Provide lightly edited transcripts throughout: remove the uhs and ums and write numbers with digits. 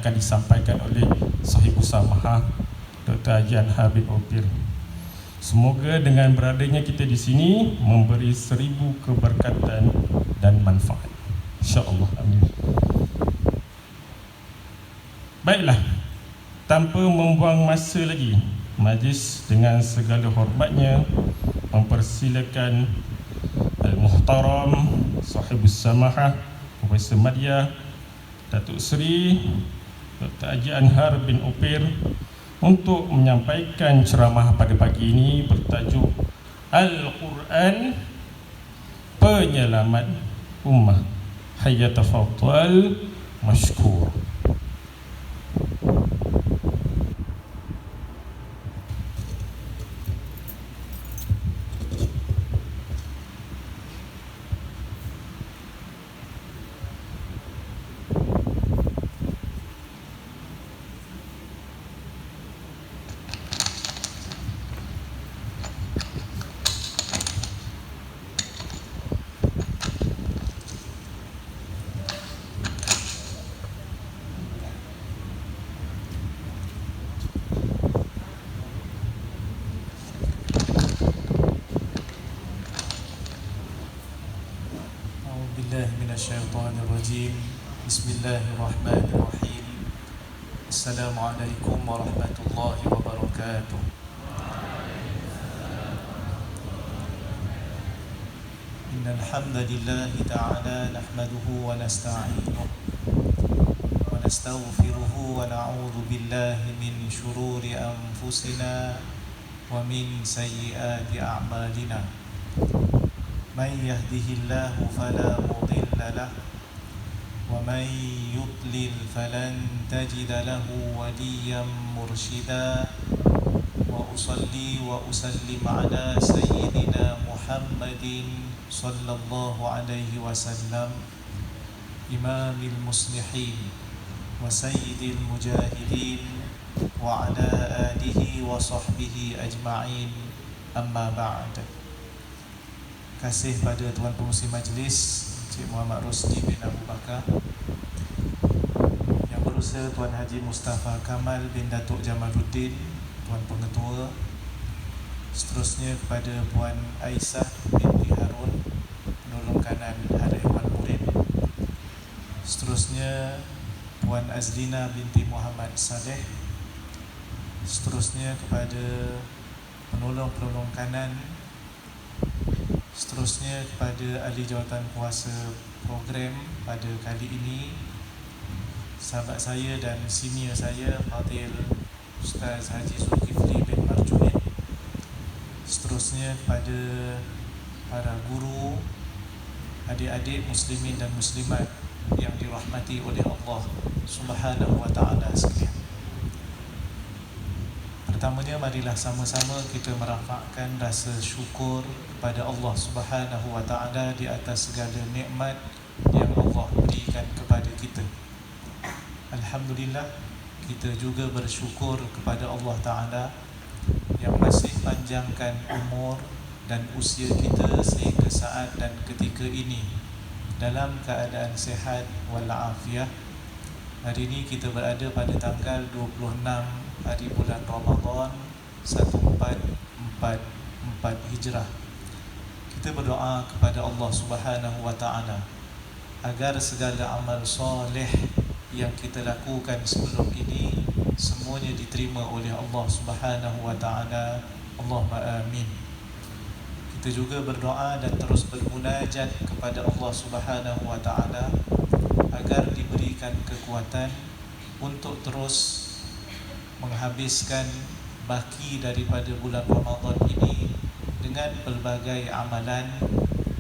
akan disampaikan oleh Sahibus Samahah Dr. Haji Anhar bin Upir. Semoga dengan beradanya kita di sini memberi 1000 keberkatan dan manfaat, insya-Allah. Amin. Baiklah, tanpa membuang masa lagi, majlis dengan segala hormatnya mempersilakan Al-Muhtaram Sahibus Samahah Profesor Madya Datuk Seri Dr. Haji Anhar bin Upir untuk menyampaikan ceramah pada pagi ini bertajuk Al-Quran Penyelamat Ummah. Hayya tafaddal mashkur. Minasyaitonirrajim. Bismillahirrahmanirrahim. Assalamualaikum warahmatullahi wabarakatuh. Innal hamdalillah ta'ala nahmaduhu wa nasta'inuhu wa nastaghfiruhu wa na'udzu billahi min shururi anfusina wa min sayyiati a'malina. Man yahdihillahu fala mudilla lahu wa man yudlil falan tajida lahu waliyan mursyida. Wa usalli wa usallim ala sayyidina Muhammadin sallallahu alaihi wasallam, imamil muslihin wa sayyidil mujahidin wa ala alihi wa sahbihi ajma'in. Amma ba'd. Kasih pada Tuan Pengerusi Majlis Cik Muhammad Rosdi bin Abu Bakar, Yang Berusaha Tuan Haji Mustafa Kamal bin Datuk Jamaluddin, Tuan Pengetua. Seterusnya kepada Puan Aisyah binti Harun, penolong kanan Hariwan Murid. Seterusnya Puan Azlina binti Muhammad Saleh. Seterusnya kepada penolong-penolong kanan. Seterusnya kepada ahli jawatan kuasa program pada kali ini, sahabat saya dan senior saya Fadil Ustaz Haji Zulkifli bin Marjunin. Seterusnya kepada para guru, adik-adik muslimin dan muslimat yang dirahmati oleh Allah Subhanahu wa ta'ala sekalian. Pertamanya, marilah sama-sama kita merafakkan rasa syukur kepada Allah Subhanahu wa ta'ala di atas segala nikmat yang Allah berikan kepada kita. Alhamdulillah, kita juga bersyukur kepada Allah Ta'ala yang masih panjangkan umur dan usia kita sehingga saat dan ketika ini dalam keadaan sihat walafiat. Hari ini kita berada pada tanggal 26 hari bulan Ramadan 1444 Hijrah. Kita berdoa kepada Allah Subhanahu wa ta'ala agar segala amal soleh yang kita lakukan sebelum ini semuanya diterima oleh Allah Subhanahu wa ta'ala. Allahumma amin. Kita juga berdoa dan terus bermunajat kepada Allah Subhanahu wa ta'ala agar diberikan kekuatan untuk terus menghabiskan baki daripada bulan Ramadan ini dengan pelbagai amalan,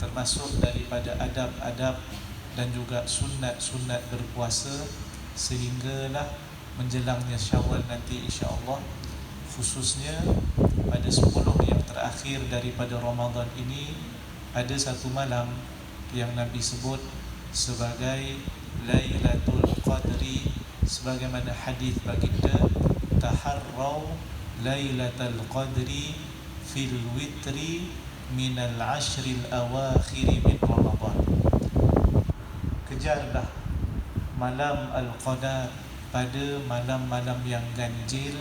termasuk daripada adab-adab dan juga sunat-sunat berpuasa, sehinggalah menjelangnya Syawal nanti insya-Allah, khususnya pada 10 yang terakhir daripada Ramadan ini ada satu malam yang Nabi sebut sebagai Lailatul Qadri, sebagaimana hadis baginda, taharrau Lailatul Qadri fil witri minal ashril awakhir min Ramadan. Kejarlah malam Al-Qadar pada malam-malam yang ganjil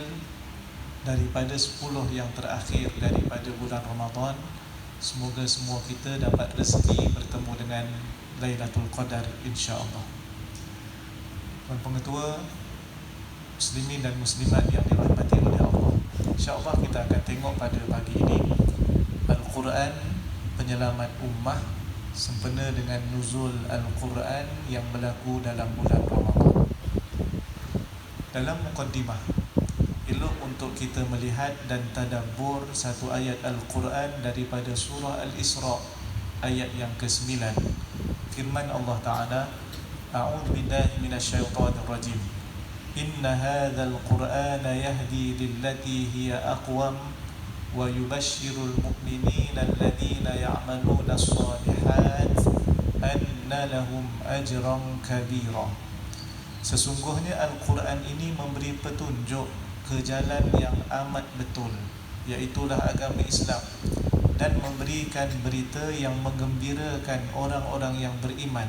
daripada 10 yang terakhir daripada bulan Ramadan. Semoga semua kita dapat rezeki bertemu dengan Lailatul Qadar, insya-Allah. Tuan Pengetua, muslimin dan muslimat yang dirahmati oleh Allah, insya-Allah kita akan tengok pada pagi ini Al-Quran penyelamat ummah sempena dengan nuzul Al-Quran yang berlaku dalam bulan Ramadan. Dalam mukaddimah, elok untuk kita melihat dan tadabbur satu ayat Al-Quran daripada surah Al-Isra ayat yang ke-9. Firman Allah Ta'ala, A'udzu billahi minasyaitonir rajim. Inna hadzal Qur'ana yahdi lillati hiya aqwam wa yubashshirul mu'minina alladhina ya'maluna as-shalihat anna lahum ajran kabira. Sesungguhnya Al-Quran ini memberi petunjuk ke jalan yang amat betul, iaitulah agama Islam, dan memberikan berita yang menggembirakan orang-orang yang beriman,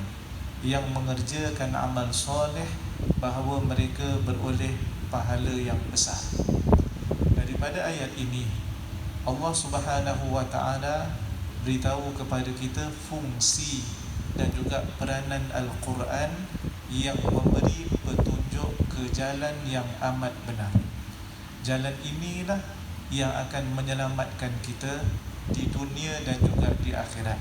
yang mengerjakan amal soleh, bahawa mereka beroleh pahala yang besar. Daripada ayat ini, Allah Subhanahu wa Ta'ala beritahu kepada kita fungsi dan juga peranan Al-Quran yang memberi petunjuk ke jalan yang amat benar. Jalan inilah yang akan menyelamatkan kita di dunia dan juga di akhirat.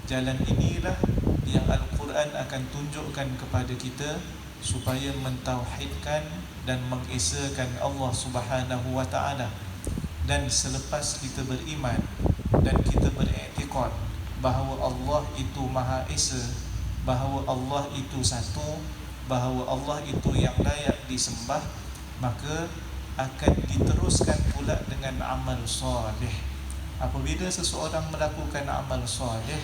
Jalan inilah yang Al-Quran akan tunjukkan kepada kita supaya mentauhidkan dan mengesakan Allah Subhanahu wa Ta'ala. Dan selepas kita beriman dan kita beriktikad bahawa Allah itu Maha Esa, bahawa Allah itu satu, bahawa Allah itu yang layak disembah, maka akan diteruskan pula dengan amal soleh. Apabila seseorang melakukan amal soleh,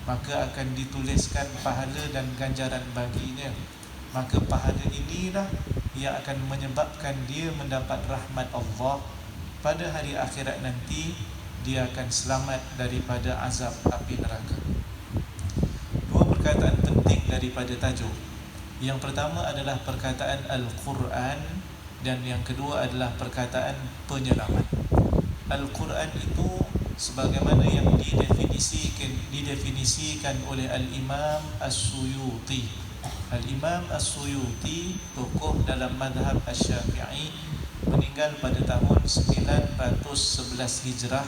maka akan dituliskan pahala dan ganjaran baginya. Maka pahala inilah yang akan menyebabkan dia mendapat rahmat Allah. Pada hari akhirat nanti, dia akan selamat daripada azab api neraka. Dua perkataan penting daripada tajuk. Yang pertama adalah perkataan Al-Quran, dan yang kedua adalah perkataan penyelamat. Al-Quran itu sebagaimana yang didefinisikan oleh Al-Imam As-Suyuti. Al-Imam As-Suyuti, tokoh dalam madhab Asy-Syafi'i, meninggal pada tahun 911 Hijrah,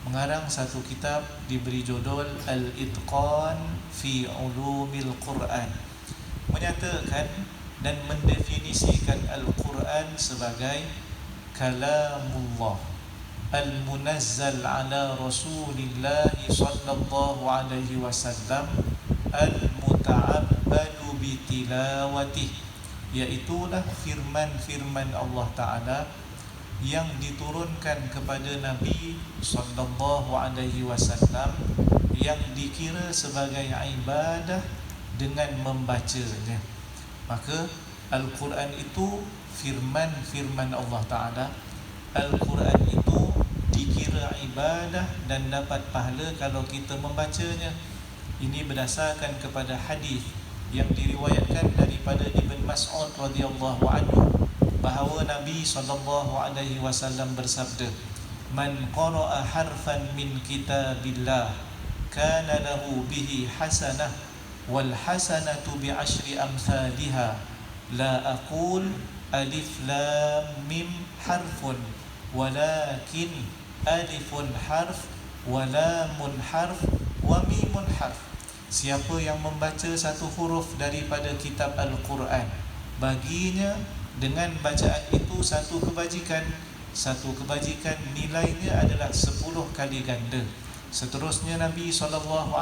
mengarang satu kitab diberi judul Al-Itqan fi Ulumil Quran, menyatakan dan mendefinisikan Al-Quran sebagai kalamullah al-munazzal ala Rasulillah sallallahu alaihi wasallam al-muta'abbadu bi tilawatih, iaitulah firman-firman Allah Ta'ala yang diturunkan kepada Nabi sallallahu alaihi wasallam, yang dikira sebagai ibadah dengan membacanya. Maka Al-Quran itu firman-firman Allah Ta'ala. Al-Quran itu dikira ibadah dan dapat pahala kalau kita membacanya. Ini berdasarkan kepada hadis yang diriwayatkan daripada Ibn Mas'ud radhiyallahu anhu, bahawa Nabi SAW bersabda, Man qara'a harfan min kitabillah kana lahu bihi hasanah wal hasanatu bi asyri amsalha la aqul alif lam mim harfun walakin alifun harf wa lamun harf wa mimun harf. Siapa yang membaca satu huruf daripada kitab Al-Quran, baginya dengan bacaan itu satu kebajikan. Satu kebajikan nilainya adalah 10 kali ganda. Seterusnya Nabi SAW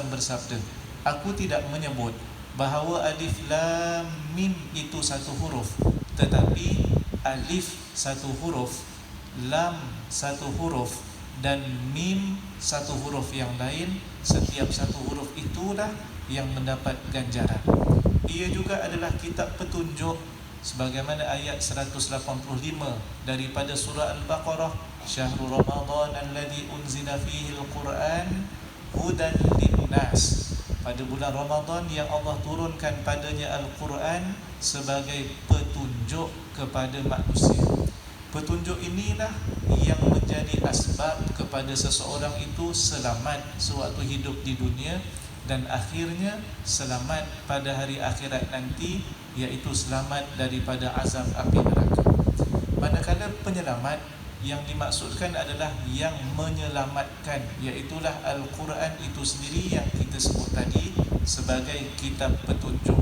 bersabda, Aku tidak menyebut bahawa alif lam mim itu satu huruf, tetapi alif satu huruf, lam satu huruf, dan mim satu huruf yang lain. Setiap satu huruf itulah yang mendapat ganjaran. Ia juga adalah kitab petunjuk, sebagaimana ayat 185 daripada surah Al-Baqarah, Syahrul Ramadan alladhi unzila fihi al-Quran hudan linnas. Pada bulan Ramadan yang Allah turunkan padanya Al-Quran sebagai petunjuk kepada manusia. Petunjuk inilah yang menjadi asbab kepada seseorang itu selamat sewaktu hidup di dunia, dan akhirnya selamat pada hari akhirat nanti, iaitu selamat daripada azab api neraka. Manakala penyelamat yang dimaksudkan adalah yang menyelamatkan, iaitulah Al-Quran itu sendiri yang kita sebut tadi sebagai kitab petunjuk.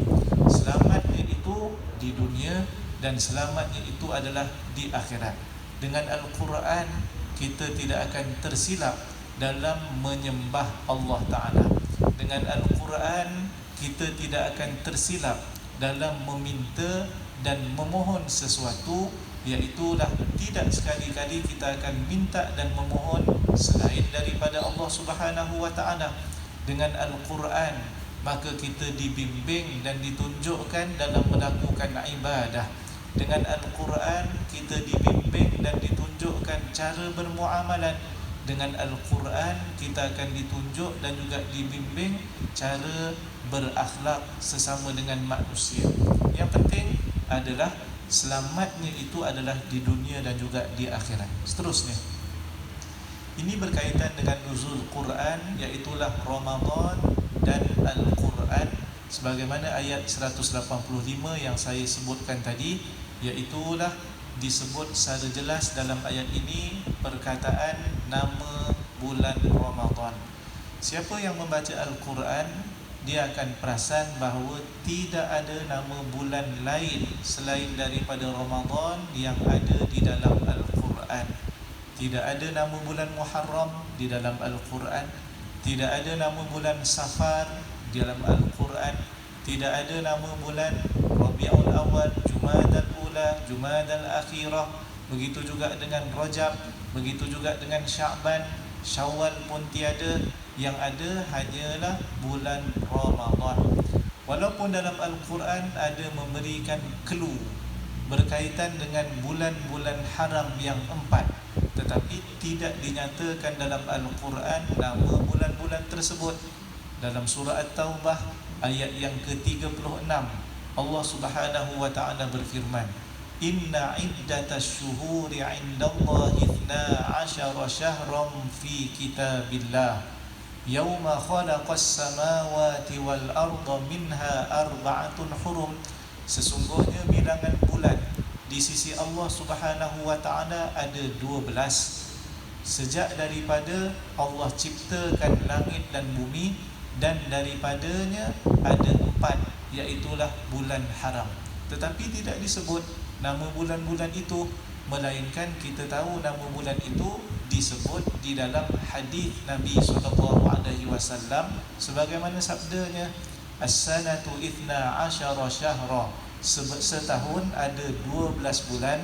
Selamatnya itu di dunia dan selamatnya itu adalah di akhirat. Dengan Al-Quran kita tidak akan tersilap dalam menyembah Allah Ta'ala. Dengan Al-Quran kita tidak akan tersilap dalam meminta dan memohon sesuatu, iaitulah tidak sekali-kali kita akan minta dan memohon selain daripada Allah Subhanahu wa Ta'ala. Dengan Al-Quran maka kita dibimbing dan ditunjukkan dalam melakukan ibadah. Dengan Al-Quran kita dibimbing dan ditunjukkan cara bermuamalat. Dengan Al-Quran kita akan ditunjuk dan juga dibimbing cara berakhlak sesama dengan manusia. Yang penting adalah selamatnya itu adalah di dunia dan juga di akhirat. Seterusnya, ini berkaitan dengan nuzul Quran, iaitulah Ramadan dan Al-Quran, sebagaimana ayat 185 yang saya sebutkan tadi, iaitulah disebut secara jelas dalam ayat ini perkataan nama bulan Ramadan. Siapa yang membaca Al-Quran, dia akan perasan bahawa tidak ada nama bulan lain selain daripada Ramadan yang ada di dalam Al-Quran. Tidak ada nama bulan Muharram di dalam Al-Quran. Tidak ada nama bulan Safar di dalam Al-Quran. Tidak ada nama bulan Rabiul Awal, Jumadal Ula, Jumadal Akhirah. Begitu juga dengan Rajab, begitu juga dengan Sya'ban, Syawal pun tiada. Yang ada hanyalah bulan Ramadan. Walaupun dalam Al-Quran ada memberikan clue berkaitan dengan bulan-bulan haram yang 4, tetapi tidak dinyatakan dalam Al-Quran nama bulan-bulan tersebut. Dalam surah At-Taubah ayat yang ke-36, Allah Subhanahu wa Ta'ala berfirman, Inna iddatash syuhuri 'indallahi 12 syahran fi kitabillah Yawma khalaqas samawati wal arda minha arba'atun hurum. Sesungguhnya bilangan bulan di sisi Allah Subhanahu wa Ta'ala ada 12. Sejak daripada Allah ciptakan langit dan bumi, dan daripadanya ada 4, iaitulah bulan haram. Tetapi tidak disebut nama bulan-bulan itu, melainkan kita tahu nama bulan itu disebut di dalam hadis Nabi SAW sebagaimana sabdanya, As-sanatu 12 syahra, setahun ada 12 bulan,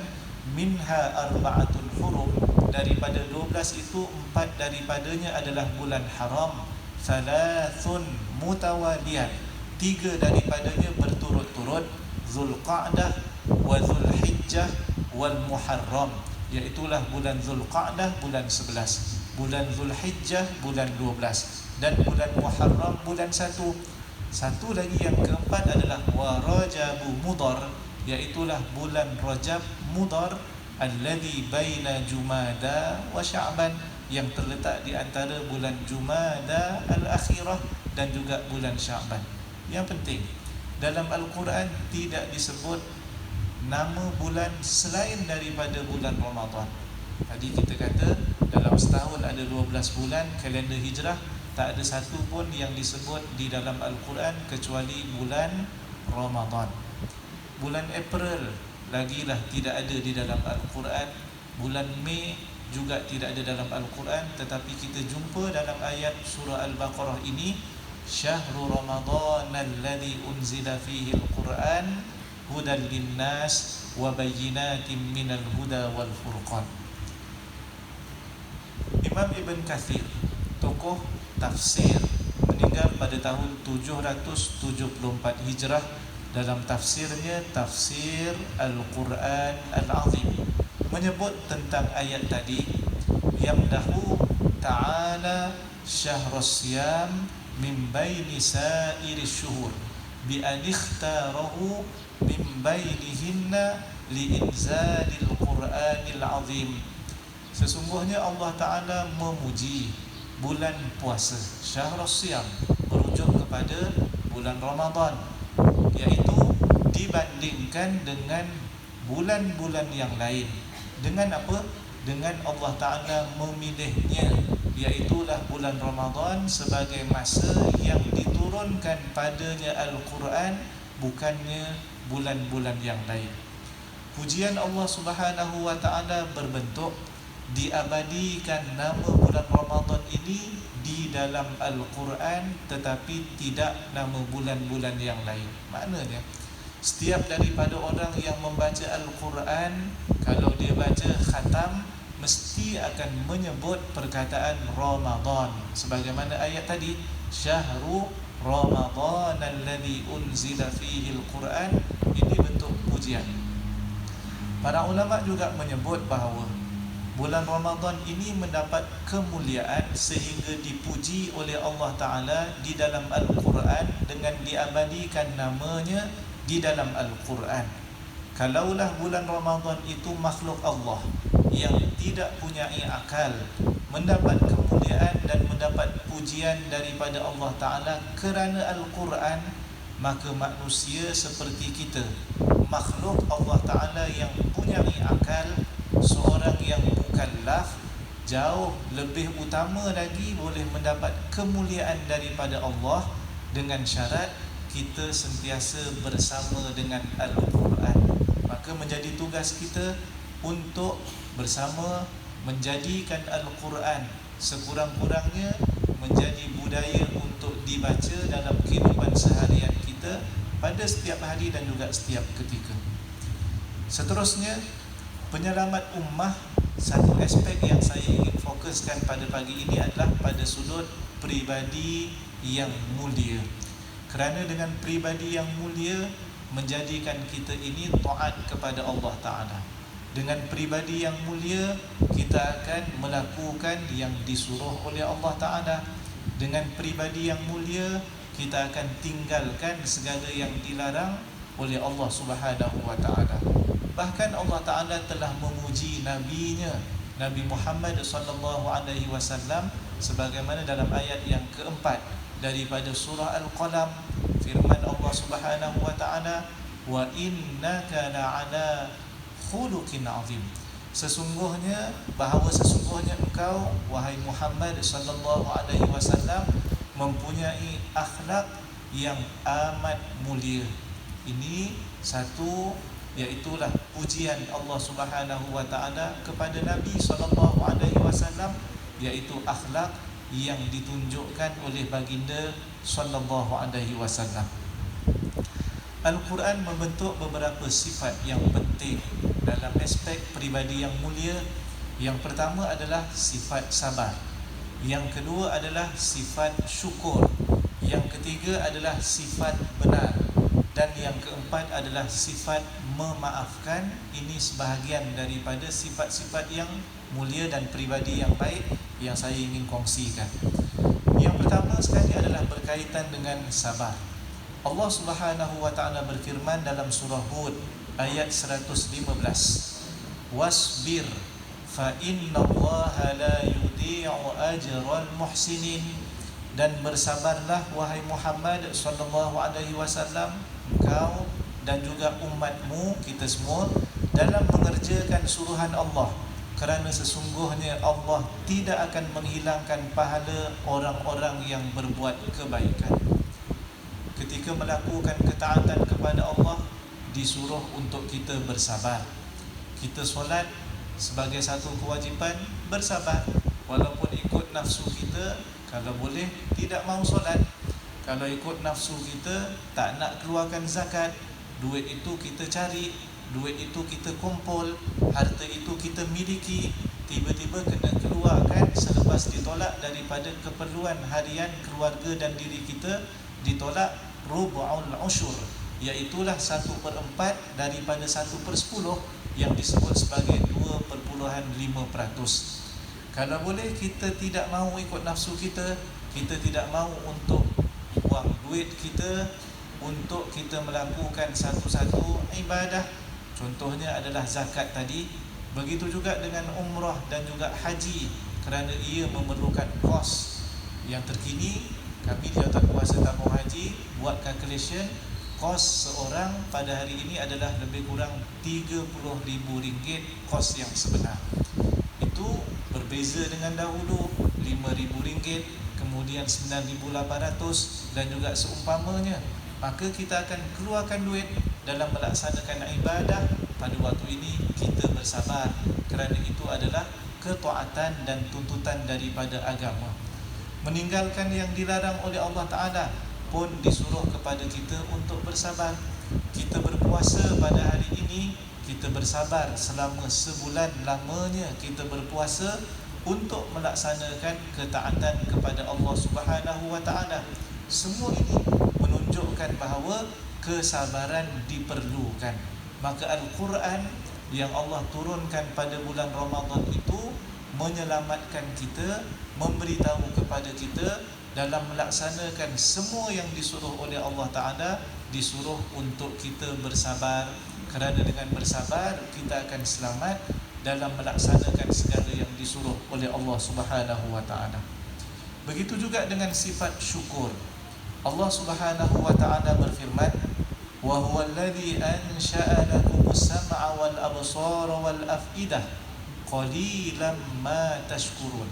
minha arba'atun hurum, daripada 12 itu 4 daripadanya adalah bulan haram, thalathun mutawaliyat, 3 daripadanya berturut-turut, Zulqa'dah wa Zulhijjah wal Muharram, iaitulah bulan Zulqa'dah bulan 11, bulan Zulhijjah bulan 12, dan bulan Muharram bulan 1. Satu lagi yang keempat adalah wa Rajabu Mudhar, iaitulah bulan Rajab Mudhar, alladhi baina Jumada wa Sya'ban, yang terletak di antara bulan Jumada al-akhirah dan juga bulan Sya'ban. Yang penting, dalam Al-Quran tidak disebut nama bulan selain daripada bulan Ramadan. Tadi kita kata dalam setahun ada 12 bulan kalender hijrah, tak ada satu pun yang disebut di dalam Al-Quran kecuali bulan Ramadan. Bulan April lagilah tidak ada di dalam Al-Quran. Bulan Mei juga tidak ada dalam Al-Quran. Tetapi kita jumpa dalam ayat surah Al-Baqarah ini, Syahrul Ramadan alladhi unzila fihi Al-Quran hudan linnas wa bayyinatin minal huda wal furqan. Imam Ibn Kathir, tokoh tafsir, meninggal pada tahun 774 Hijrah. Dalam tafsirnya, Tafsir Al-Quran Al-Azim, menyebut tentang ayat tadi, Yamdahu ta'ala syahrus siyam min baini sa'iri syuhur bi an ikhtarahu min bainihinna liinzalil Qur'anil azim. Sesungguhnya Allah Ta'ala memuji bulan puasa, Syahrus Siyam, merujuk kepada bulan Ramadan, iaitu dibandingkan dengan bulan-bulan yang lain. Dengan apa? Dengan Allah Ta'ala memilihnya, iaitulah bulan Ramadan sebagai masa yang diturunkan padanya Al-Quran, bukannya bulan-bulan yang lain. Pujian Allah Subhanahu wa Ta'ala berbentuk diabadikan nama bulan Ramadan ini di dalam Al-Quran, tetapi tidak nama bulan-bulan yang lain. Maknanya setiap daripada orang yang membaca Al-Quran, kalau dia baca khatam, mesti akan menyebut perkataan Ramadan, sebagaimana ayat tadi, Syahru Ramadan alladhi unzila fihi Al-Quran. Ini bentuk pujian. Para ulama juga menyebut bahawa bulan Ramadan ini mendapat kemuliaan sehingga dipuji oleh Allah Ta'ala di dalam Al-Quran dengan diabadikan namanya di dalam Al-Quran. Kalaulah bulan Ramadan itu makhluk Allah yang tidak punya akal, mendapat kemuliaan dan mendapat pujian daripada Allah Ta'ala kerana Al-Quran, maka manusia seperti kita, makhluk Allah Ta'ala yang punya akal, seorang yang mukallaf, jauh lebih utama lagi boleh mendapat kemuliaan daripada Allah, dengan syarat kita sentiasa bersama dengan Al-Quran. Maka menjadi tugas kita untuk bersama menjadikan Al-Quran sekurang-kurangnya menjadi budaya untuk dibaca dalam kehidupan seharian kita pada setiap hari dan juga setiap ketika. Seterusnya, penyelamat ummah, satu aspek yang saya ingin fokuskan pada pagi ini adalah pada sudut pribadi yang mulia. Kerana dengan pribadi yang mulia menjadikan kita ini taat kepada Allah Ta'ala. Dengan pribadi yang mulia kita akan melakukan yang disuruh oleh Allah Ta'ala. Dengan pribadi yang mulia kita akan tinggalkan segala yang dilarang oleh Allah Subhanahu wa Ta'ala. Bahkan Allah Ta'ala telah memuji Nabi-Nya, Nabi Muhammad sallallahu alaihi wasallam, sebagaimana dalam ayat yang keempat daripada surah Al-Qalam, firman Allah Subhanahu wa Ta'ala, wa innaka la'ala khuluqin azim. Sesungguhnya engkau wahai Muhammad sallallahu alaihi wasallam mempunyai akhlak yang amat mulia. Ini satu, iaitulah pujian Allah Subhanahu wa Ta'ala kepada Nabi sallallahu alaihi wasallam, iaitu akhlak yang ditunjukkan oleh baginda sallallahu alaihi wasallam. Al-Quran membentuk beberapa sifat yang penting dalam aspek pribadi yang mulia. Yang pertama adalah sifat sabar. Yang kedua adalah sifat syukur. Yang ketiga adalah sifat benar. Dan yang keempat adalah sifat memaafkan. Ini sebahagian daripada sifat-sifat yang mulia dan pribadi yang baik yang saya ingin kongsikan. Yang pertama sekali adalah berkaitan dengan sabar. Allah Subhanahu wa Ta'ala berfirman dalam surah Hud ayat 115, wasbir fa innallaha la yudhi'u ajral muhsinin. Dan bersabarlah wahai Muhammad sallallahu alaihi wasallam, engkau dan juga umatmu, kita semua, dalam mengerjakan suruhan Allah, kerana sesungguhnya Allah tidak akan menghilangkan pahala orang-orang yang berbuat kebaikan. Ketika melakukan ketaatan kepada Allah, disuruh untuk kita bersabar. Kita solat sebagai satu kewajipan, bersabar. Walaupun ikut nafsu kita, kalau boleh tidak mau solat. Kalau ikut nafsu kita tak nak keluarkan zakat, duit itu kita cari, duit itu kita kumpul, harta itu kita miliki, tiba-tiba kena keluarkan selepas ditolak daripada keperluan harian keluarga dan diri kita, ditolak rubu'ul usyur, iaitulah 1/4 daripada 1/10 yang disebut sebagai 2.5%. Kalau boleh kita tidak mahu ikut nafsu kita, kita tidak mahu untuk buang duit kita untuk kita melakukan satu-satu ibadah. Contohnya adalah zakat tadi. Begitu juga dengan umrah dan juga haji, kerana ia memerlukan kos. Yang terkini, kami di Jawatan Kuasa Tabung Haji buat calculation, kos seorang pada hari ini adalah lebih kurang RM30,000 kos yang sebenar. Itu berbeza dengan dahulu RM5,000, kemudian RM9,800 dan juga seumpamanya. Maka kita akan keluarkan duit dalam melaksanakan ibadah. Pada waktu ini kita bersabar, kerana itu adalah ketaatan dan tuntutan daripada agama. Meninggalkan yang dilarang oleh Allah Ta'ala pun disuruh kepada kita untuk bersabar. Kita berpuasa pada hari ini, kita bersabar selama sebulan lamanya kita berpuasa untuk melaksanakan ketaatan kepada Allah Subhanahu wa Ta'ala. Semua ini menunjukkan bahawa kesabaran diperlukan. Maka Al-Quran yang Allah turunkan pada bulan Ramadan itu menyelamatkan kita, memberitahu kepada kita dalam melaksanakan semua yang disuruh oleh Allah Ta'ala, disuruh untuk kita bersabar. Kerana dengan bersabar kita akan selamat dalam melaksanakan segala yang disuruh oleh Allah Subhanahu wa Ta'ala. Begitu juga dengan sifat syukur. Allah Subhanahu wa Ta'ala berfirman, wa huwa alladhi ansha'a lakumus sam'a wal absara wal af'idah qalilan ma tashkurun.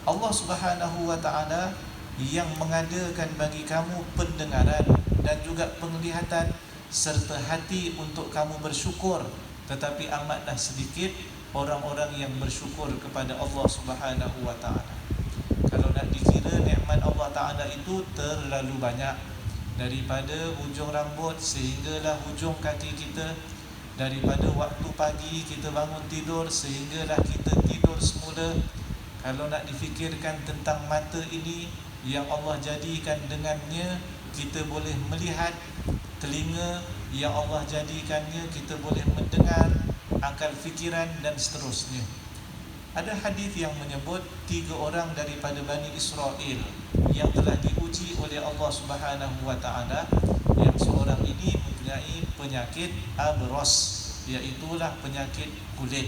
Allah Subhanahu wa Ta'ala yang mengadakan bagi kamu pendengaran dan juga penglihatan serta hati untuk kamu bersyukur, tetapi amatlah sedikit orang-orang yang bersyukur kepada Allah Subhanahu wa Ta'ala. Kalau nak dikira nikmat Allah Ta'ala itu terlalu banyak. Daripada hujung rambut sehinggalah hujung kaki kita, daripada waktu pagi kita bangun tidur sehinggalah kita tidur semula. Kalau nak difikirkan tentang mata ini yang Allah jadikan dengannya kita boleh melihat, telinga yang Allah jadikannya kita boleh mendengar, akal fikiran dan seterusnya. Ada hadis yang menyebut 3 orang daripada Bani Israel yang telah diuji oleh Allah Subhanahu wa Ta'ala. Yang seorang ini mempunyai penyakit abros, iaitulah penyakit kulit.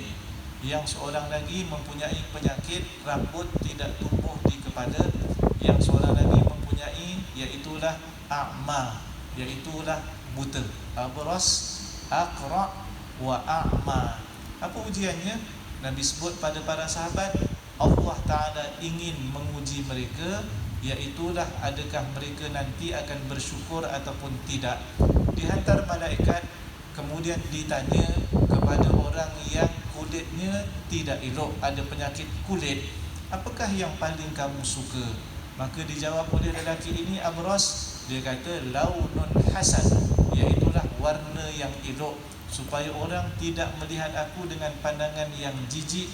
Yang seorang lagi mempunyai penyakit rambut tidak tumbuh di kepala. Yang seorang lagi mempunyai iaitulah a'ma, iaitulah buta. Abros, aqra wa a'ma. Apa ujiannya? Nabi sebut pada para sahabat, Allah Ta'ala ingin menguji mereka, iaitulah adakah mereka nanti akan bersyukur ataupun tidak. Dihantar malaikat, kemudian ditanya kepada orang yang kulitnya tidak elok, ada penyakit kulit, apakah yang paling kamu suka? Maka dijawab oleh lelaki ini abros, dia kata launun hasan, iaitulah warna yang elok, supaya orang tidak melihat aku dengan pandangan yang jijik.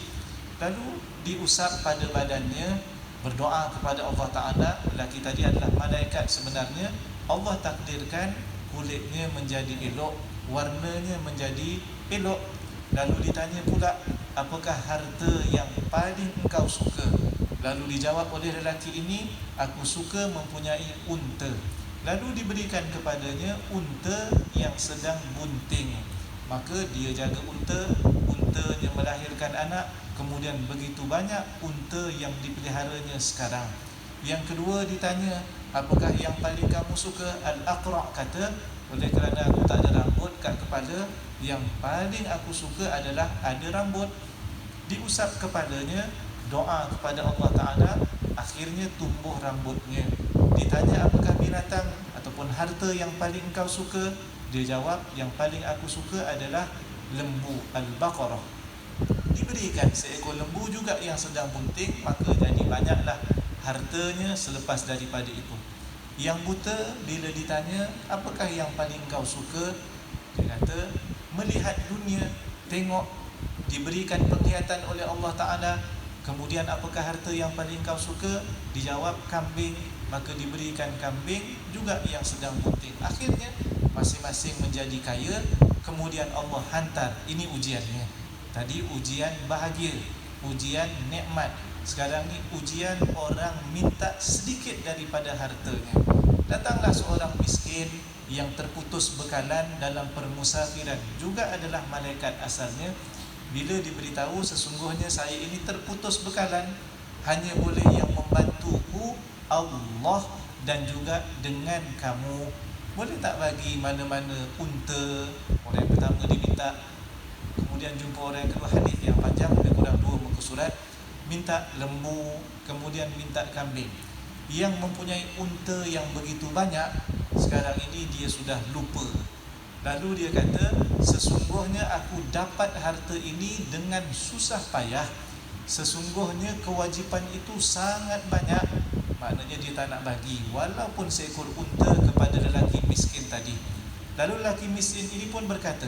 Lalu diusap pada badannya, berdoa kepada Allah Ta'ala. Lelaki tadi adalah malaikat sebenarnya. Allah takdirkan kulitnya menjadi elok, warnanya menjadi elok. Lalu ditanya pula, apakah harta yang paling engkau suka? Lalu dijawab oleh lelaki ini, aku suka mempunyai unta. Lalu diberikan kepadanya unta yang sedang bunting. Maka dia jaga unta, untanya melahirkan anak, kemudian begitu banyak unta yang dipeliharanya sekarang. Yang kedua ditanya, apakah yang paling kamu suka? Al-Aqra' kata, oleh kerana aku tak ada rambut kat kepala, yang paling aku suka adalah ada rambut. Diusap kepalanya, doa kepada Allah Ta'ala, akhirnya tumbuh rambutnya. Ditanya apakah binatang ataupun harta yang paling engkau suka? Dia jawab, yang paling aku suka adalah lembu, al-baqarah. Diberikan seekor lembu juga yang sedang bunting, maka jadi banyaklah hartanya selepas daripada itu. Yang buta bila ditanya, apakah yang paling kau suka? Dia kata, melihat dunia, tengok, diberikan penglihatan oleh Allah Ta'ala. Kemudian apakah harta yang paling kau suka? Dijawab kambing, maka diberikan kambing juga yang sedang bunting. Akhirnya masing-masing menjadi kaya. Kemudian Allah hantar, ini ujiannya. Tadi ujian bahagia, ujian nikmat. Sekarang ni ujian orang minta sedikit daripada hartanya. Datanglah seorang miskin yang terputus bekalan dalam permusafiran juga adalah malaikat asalnya. Bila diberitahu sesungguhnya saya ini terputus bekalan, hanya boleh yang membantuku Allah dan juga dengan kamu. Boleh tak bagi mana-mana unta? Orang yang pertama diminta, kemudian jumpa orang yang kedua, hadis yang panjang lebih kurang 2 muka surat, minta lembu, kemudian minta kambing. Yang mempunyai unta yang begitu banyak, sekarang ini dia sudah lupa. Lalu dia kata, sesungguhnya aku dapat harta ini dengan susah payah. Sesungguhnya kewajipan itu sangat banyak. Maknanya dia tak nak bagi walaupun seekor unta kepada lelaki miskin tadi. Lalu lelaki miskin ini pun berkata,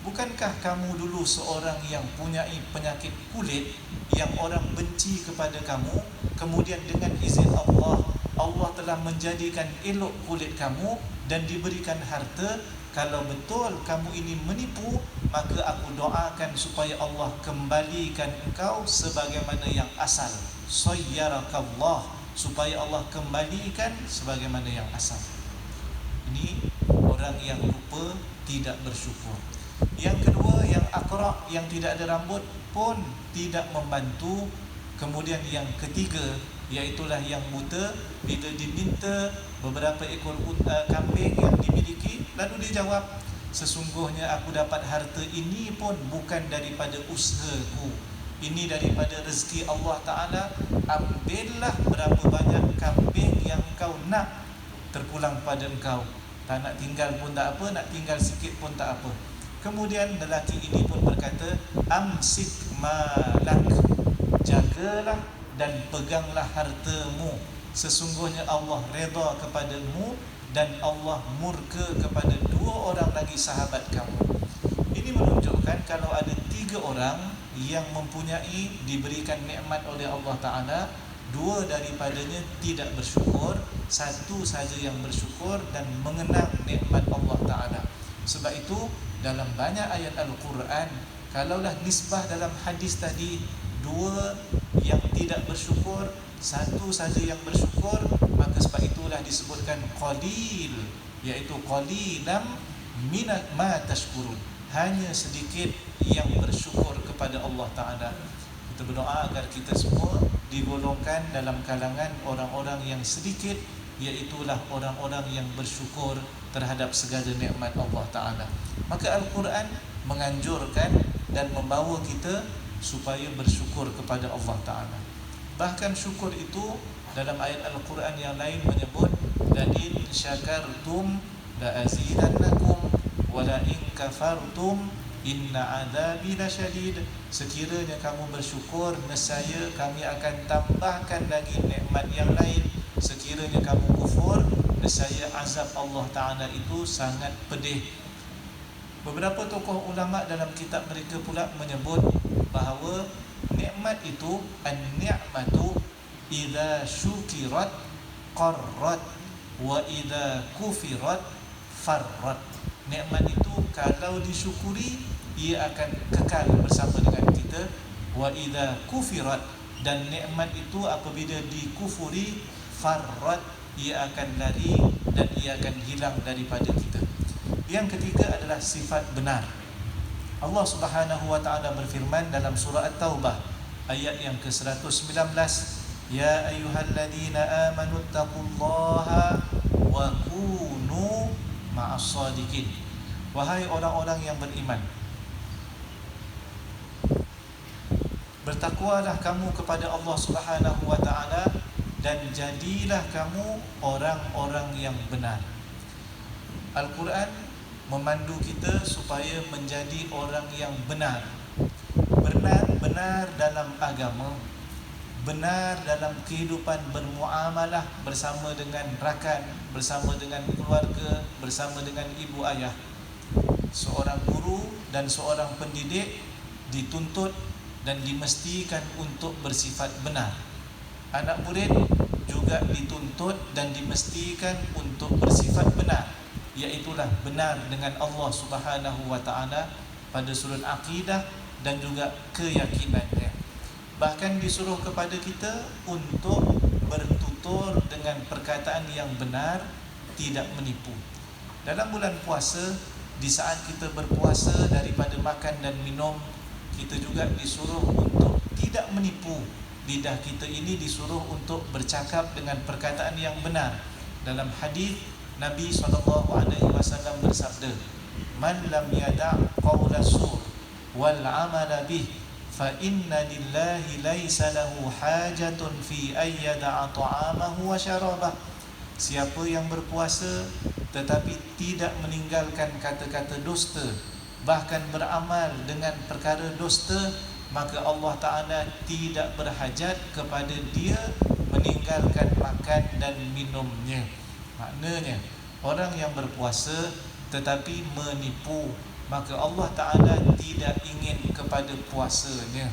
bukankah kamu dulu seorang yang punyai penyakit kulit yang orang benci kepada kamu, kemudian dengan izin Allah, Allah telah menjadikan elok kulit kamu dan diberikan harta. Kalau betul kamu ini menipu, maka aku doakan supaya Allah kembalikan engkau sebagaimana yang asal. Sayyarakallah, supaya Allah kembalikan sebagaimana yang asal. Ini orang yang lupa, tidak bersyukur. Yang kedua, yang aqra', yang tidak ada rambut pun tidak membantu. Kemudian yang ketiga, iaitulah yang buta. Bila diminta beberapa ekor kambing yang dimiliki, lalu dia jawab, sesungguhnya aku dapat harta ini pun bukan daripada usahaku, ini daripada rezeki Allah Ta'ala. Ambillah berapa banyak kambing yang kau nak, terpulang pada engkau. Tak nak tinggal pun tak apa, nak tinggal sikit pun tak apa. Kemudian lelaki ini pun berkata, amsik malak, jagalah dan peganglah hartamu. Sesungguhnya Allah redha kepadamu dan Allah murka kepada 2 orang lagi sahabat kamu. Ini menunjukkan kalau ada 3 orang yang mempunyai, diberikan nikmat oleh Allah Ta'ala, 2 daripadanya tidak bersyukur, 1 saja yang bersyukur dan mengenang nikmat Allah Ta'ala. Sebab itu dalam banyak ayat Al-Quran, kalaulah nisbah dalam hadis tadi 2 yang tidak bersyukur, 1 saja yang bersyukur, maka sebab itulah disebutkan qalil, iaitu qalilam minat ma tashkurun, hanya sedikit yang bersyukur kepada Allah Ta'ala. Kita berdoa agar kita semua digolongkan dalam kalangan orang-orang yang sedikit, iaitulah orang-orang yang bersyukur terhadap segala nikmat Allah Ta'ala. Maka Al-Quran menganjurkan dan membawa kita supaya bersyukur kepada Allah Ta'ala. Bahkan syukur itu dalam ayat Al-Quran yang lain menyebut, la in syakartum la azidannakum wa la in kafartum inna adabi lasyadid. Sekiranya kamu bersyukur, nescaya kami akan tambahkan lagi nikmat yang lain. Sekiranya kamu kufur, nescaya azab Allah Ta'ala itu sangat pedih. Beberapa tokoh ulama dalam kitab mereka pula menyebut bahawa nikmat itu, an-ni'matu idza syukirat qarrat wa idza kufirat farrat. Nikmat itu kalau disyukuri, ia akan kekal bersama dengan kita. Wa idza kufirat, dan nikmat itu apabila dikufuri, farrat, ia akan lari dan ia akan hilang daripada kita. Yang ketiga adalah sifat benar. Allah Subhanahu wa Ta'ala berfirman dalam surah At-Taubah ayat yang ke-119, ya ayyuhalladzina amanu taqullaha wa kunu ma'as shadiqin. Wahai orang-orang yang beriman, bertakwalah kamu kepada Allah Subhanahu wa Ta'ala dan jadilah kamu orang-orang yang benar. Al-Quran memandu kita supaya menjadi orang yang benar. Benar dalam agama, benar dalam kehidupan bermuamalah bersama dengan rakan, bersama dengan keluarga, bersama dengan ibu ayah. Seorang guru dan seorang pendidik dituntut dan dimestikan untuk bersifat benar. Anak murid juga dituntut dan dimestikan untuk bersifat benar, iaitulah benar dengan Allah Subhanahu wa Ta'ala pada sudut akidah dan juga keyakinannya. Bahkan disuruh kepada kita untuk bertutur dengan perkataan yang benar, tidak menipu. Dalam bulan puasa, di saat kita berpuasa daripada makan dan minum, kita juga disuruh untuk tidak menipu. Lidah kita ini disuruh untuk bercakap dengan perkataan yang benar. Dalam hadis Nabi SAW bersabda, "Man lam yada' qawla sur wal amala bih, fa inna lillahi laisa lahu hajatun fi ayyada'a ta'amahu wa syarabah." Siapa yang berpuasa tetapi tidak meninggalkan kata-kata dusta, bahkan beramal dengan perkara dusta, maka Allah Ta'ala tidak berhajat kepada dia meninggalkan makan dan minumnya. Maknanya, orang yang berpuasa tetapi menipu, maka Allah Ta'ala tidak ingin kepada puasanya.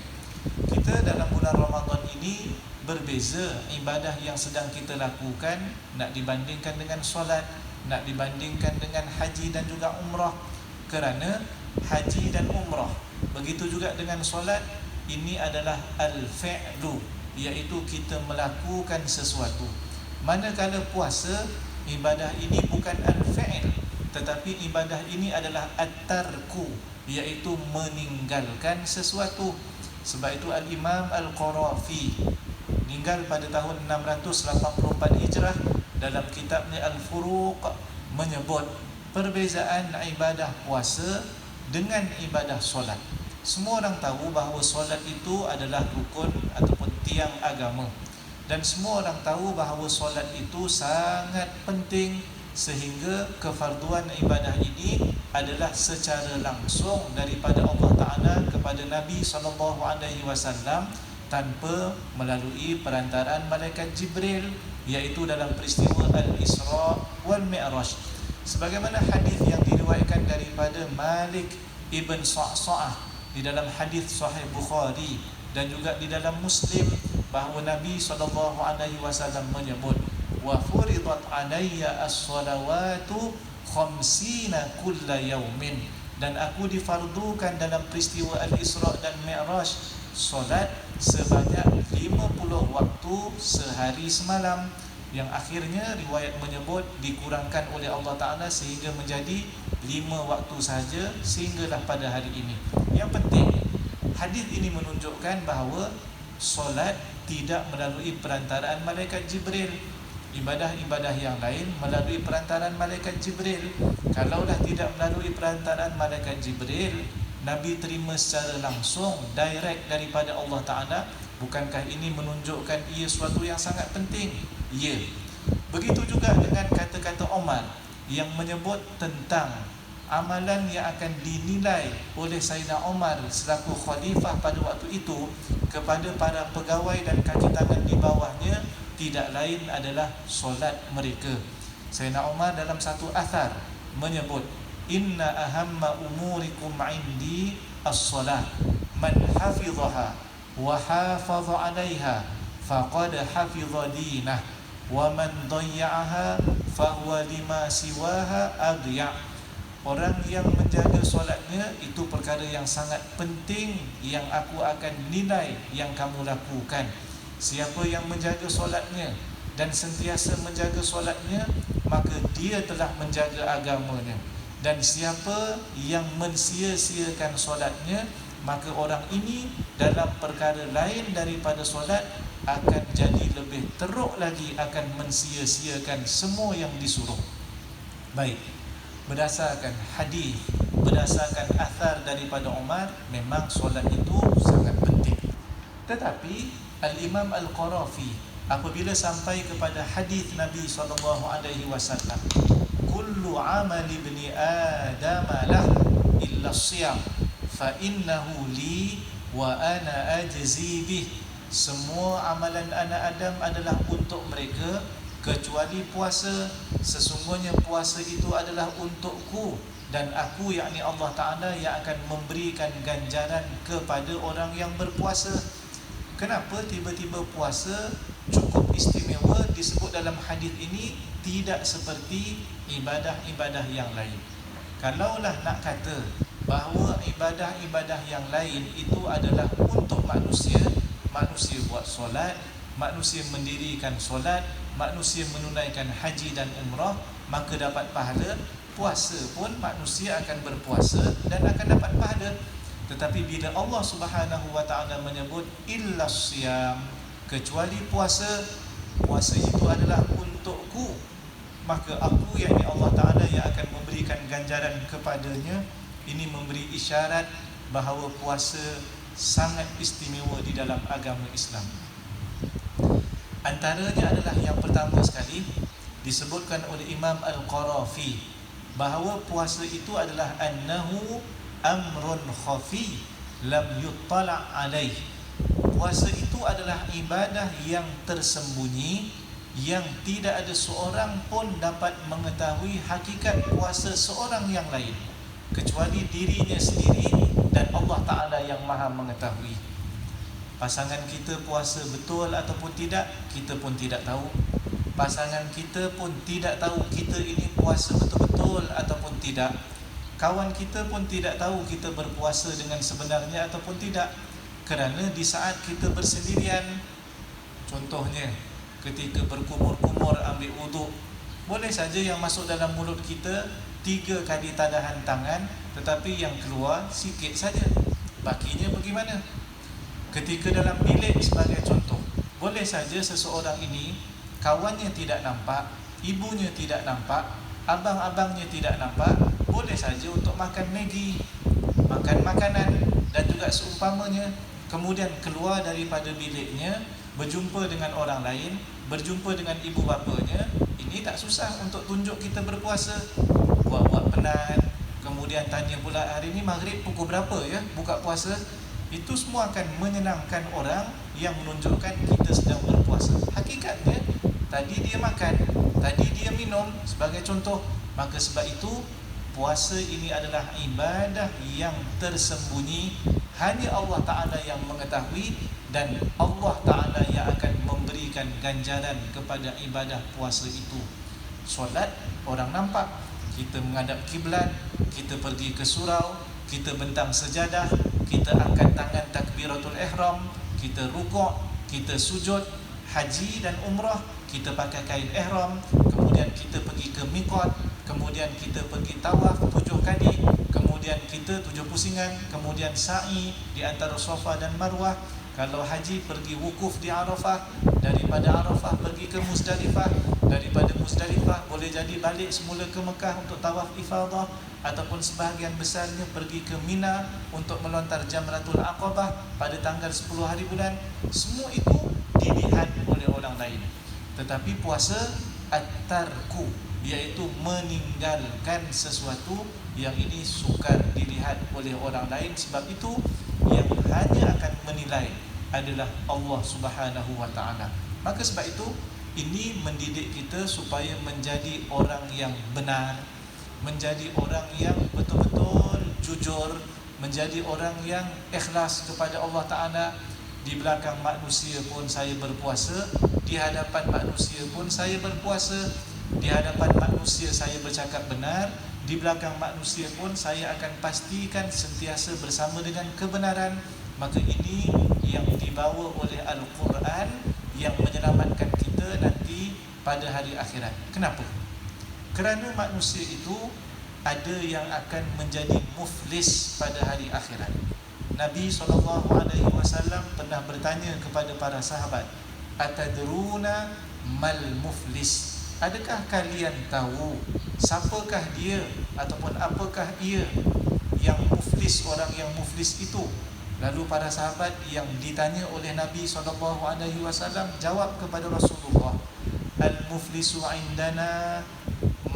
Kita dalam bulan Ramadan ini berbeza ibadah yang sedang kita lakukan, nak dibandingkan dengan solat, nak dibandingkan dengan haji dan juga umrah. Kerana haji dan umrah, begitu juga dengan solat, ini adalah al-fi'lu, iaitu kita melakukan sesuatu. Manakala puasa, ibadah ini bukan al-fi'l, tetapi ibadah ini adalah at-tarku, iaitu meninggalkan sesuatu. Sebab itu Al-Imam Al-Qarafi meninggal pada tahun 684 Hijrah, dalam kitabnya Al-Furuq menyebut perbezaan ibadah puasa dengan ibadah solat. Semua orang tahu bahawa solat itu adalah rukun ataupun tiang agama, dan semua orang tahu bahawa solat itu sangat penting, sehingga kefarduan ibadah ini adalah secara langsung daripada Allah Ta'ala kepada Nabi SAW tanpa melalui perantaraan malaikat Jibril, iaitu dalam peristiwa Al-Isra wal Mi'raj. Sebagaimana hadis yang diriwayatkan daripada Malik ibn Sa'sa'ah di dalam hadis Sahih Bukhari dan juga di dalam Muslim, bahawa Nabi SAW menyebut, "Wa furidat alayya as-salawatu khamsina kulla yaumin," dan aku difardukan dalam peristiwa Al-Isra dan Mi'raj solat sebanyak 50 waktu sehari semalam, yang akhirnya riwayat menyebut dikurangkan oleh Allah Ta'ala sehingga menjadi 5 waktu sahaja sehinggalah pada hari ini. Yang penting, hadis ini menunjukkan bahawa solat tidak melalui perantaraan malaikat Jibril. Ibadah-ibadah yang lain melalui perantaraan malaikat Jibril. Kalaulah tidak melalui perantaraan malaikat Jibril, Nabi terima secara langsung, direct daripada Allah Ta'ala, bukankah ini menunjukkan ia suatu yang sangat penting? Ya. Begitu juga dengan kata-kata Umar yang menyebut tentang amalan yang akan dinilai oleh Sayyidina Umar selaku khalifah pada waktu itu kepada para pegawai dan kaki tangan di bawahnya, tidak lain adalah solat mereka. Sayyidina Umar dalam satu athar menyebut, "Inna ahamma umurikum indi as-salah, man hafidhaha wa hafadha 'alaiha faqad hafidha dinah, wa man dayya'aha fahuwa lima siwaha adya'." Orang yang menjaga solatnya itu perkara yang sangat penting, yang aku akan nilai yang kamu lakukan. Siapa yang menjaga solatnya dan sentiasa menjaga solatnya, maka dia telah menjaga agamanya. Dan siapa yang mensia-siakan solatnya, maka orang ini dalam perkara lain daripada solat akan jadi lebih teruk lagi, akan mensia-siakan semua yang disuruh. Baik, berdasarkan hadis, berdasarkan athar daripada Umar, memang solat itu sangat penting. Tetapi Al-Imam Al-Qarafi apabila sampai kepada hadis Nabi SAW, "Kullu amali ibni Adam lah illa siyam, fa innahu li wa ana ajzi bih." Semua amalan anak Adam adalah untuk mereka kecuali puasa. Sesungguhnya puasa itu adalah untukku, dan aku, yakni Allah Ta'ala, yang akan memberikan ganjaran kepada orang yang berpuasa. Kenapa tiba-tiba puasa cukup istimewa disebut dalam hadis ini, tidak seperti ibadah-ibadah yang lain? Kalaulah nak kata bahawa ibadah-ibadah yang lain itu adalah untuk manusia, manusia buat solat, manusia mendirikan solat, manusia menunaikan haji dan umrah, maka dapat pahala. puasa pun manusia akan berpuasa dan akan dapat pahala. Tetapi bila Allah Subhanahu wa taala menyebut illa siyam, kecuali puasa, puasa itu adalah untukku, maka aku, yakni Allah Taala, yang akan memberikan ganjaran kepadanya. Ini memberi isyarat bahawa puasa sangat istimewa di dalam agama Islam. Antaranya adalah yang pertama sekali disebutkan oleh Imam Al-Qarafi bahawa puasa itu adalah annahu amrun khafi lam yuttala' alaih. Puasa itu adalah ibadah yang tersembunyi, yang tidak ada seorang pun dapat mengetahui hakikat puasa seorang yang lain kecuali dirinya sendiri dan Allah Ta'ala yang maha mengetahui. Pasangan kita puasa betul ataupun tidak, kita pun tidak tahu. Pasangan kita pun tidak tahu kita ini puasa betul-betul ataupun tidak. Kawan kita pun tidak tahu kita berpuasa dengan sebenarnya ataupun tidak. Kerana di saat kita bersendirian, contohnya ketika berkumur-kumur ambil wuduk, boleh saja yang masuk dalam mulut kita 3 kali tadahan tangan, tetapi yang keluar sikit saja. Bakinya bagaimana? Ketika dalam bilik sebagai contoh, boleh saja seseorang ini kawannya tidak nampak, ibunya tidak nampak, abang-abangnya tidak nampak, boleh saja untuk makan Maggi, makan makanan dan juga seumpamanya, kemudian keluar daripada biliknya, berjumpa dengan orang lain, berjumpa dengan ibu bapanya. Ini tak susah untuk tunjuk kita berpuasa. Buat-buat penat, kemudian tanya pula, hari ni maghrib pukul berapa ya buka puasa. Itu semua akan menyenangkan orang yang menunjukkan kita sedang berpuasa. Hakikatnya tadi dia makan, tadi dia minum sebagai contoh. Maka sebab itu puasa ini adalah ibadah yang tersembunyi, hanya Allah Ta'ala yang mengetahui, dan Allah Ta'ala yang akan memberikan ganjaran kepada ibadah puasa itu. Solat orang nampak, kita menghadap kiblat, kita pergi ke surau, kita bentang sejadah, kita angkat tangan takbiratul ihram, kita rukuk, kita sujud. Haji dan umrah kita pakai kain ihram, kemudian kita pergi ke miqat, kemudian kita pergi tawaf 7 kali, kemudian kita 7 pusingan, kemudian sa'i di antara Safa dan Marwah. Kalau haji pergi wukuf di Arafah, daripada Arafah pergi ke Muzdalifah, daripada Muzdalifah boleh jadi balik semula ke Mekah untuk tawaf ifadah, ataupun sebahagian besarnya pergi ke Mina untuk melontar Jamratul Aqabah pada tanggal 10 hari bulan. Semua itu dilihat oleh orang lain. Tetapi puasa at-tarku, iaitu meninggalkan sesuatu yang ini sukar dilihat oleh orang lain. Sebab itu yang hanya akan menilai adalah Allah Subhanahu wa ta'ala. Maka sebab itu ini mendidik kita supaya menjadi orang yang benar, menjadi orang yang betul-betul jujur, menjadi orang yang ikhlas kepada Allah Ta'ala. Di belakang manusia pun saya berpuasa, di hadapan manusia pun saya berpuasa, di hadapan manusia saya bercakap benar, di belakang manusia pun saya akan pastikan sentiasa bersama dengan kebenaran. Maka ini yang dibawa oleh Al-Quran yang menyelamatkan kita nanti pada hari akhirat. Kenapa? Kerana manusia itu ada yang akan menjadi muflis pada hari akhirat. Nabi SAW pernah bertanya kepada para sahabat, atadruna mal muflis? Adakah kalian tahu siapakah dia ataupun apakah ia yang muflis, orang yang muflis itu? Lalu para sahabat yang ditanya oleh Nabi SAW jawab kepada Rasulullah, al-muflisu indana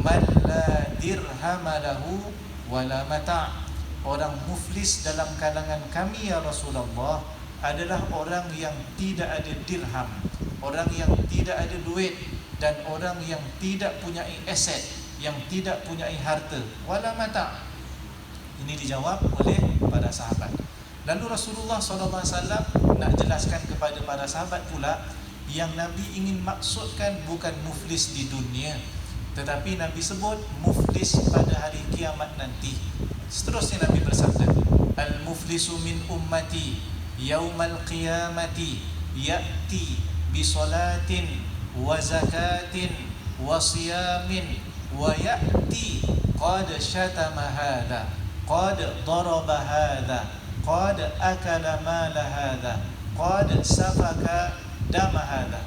man la dirhama lahu wala mata'. Orang muflis dalam kalangan kami ya Rasulullah adalah orang yang tidak ada dirham, orang yang tidak ada duit, dan orang yang tidak punya aset, yang tidak punya harta, wala mata'. Ini dijawab oleh para sahabat. Lalu Rasulullah SAW nak jelaskan kepada para sahabat pula yang Nabi ingin maksudkan bukan muflis di dunia, tetapi Nabi sebut muflis pada hari kiamat nanti. Seterusnya Nabi bersabda, al-muflisu min ummati yaumal qiyamati ya'ti bi salatin wa zakatin wa siyamin wa ya'ti qad syatama hadha, qad daraba hadha, qad akala mala hadha, qad safaka dama hadha.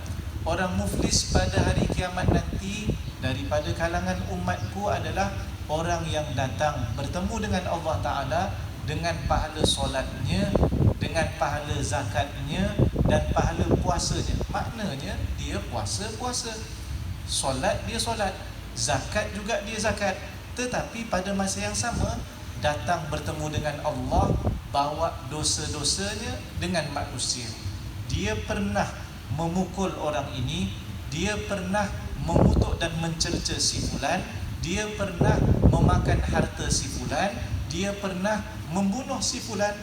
Orang muflis pada hari kiamat nanti daripada kalangan umatku adalah orang yang datang bertemu dengan Allah Ta'ala dengan pahala solatnya, dengan pahala zakatnya dan pahala puasanya. Maknanya dia puasa, solat dia solat, zakat juga dia zakat. Tetapi pada masa yang sama datang bertemu dengan Allah, bawa dosa-dosanya dengan manusia. Dia pernah memukul orang ini, dia pernah mengutuk dan mencerca si fulan, dia pernah memakan harta si fulan, dia pernah membunuh si fulan.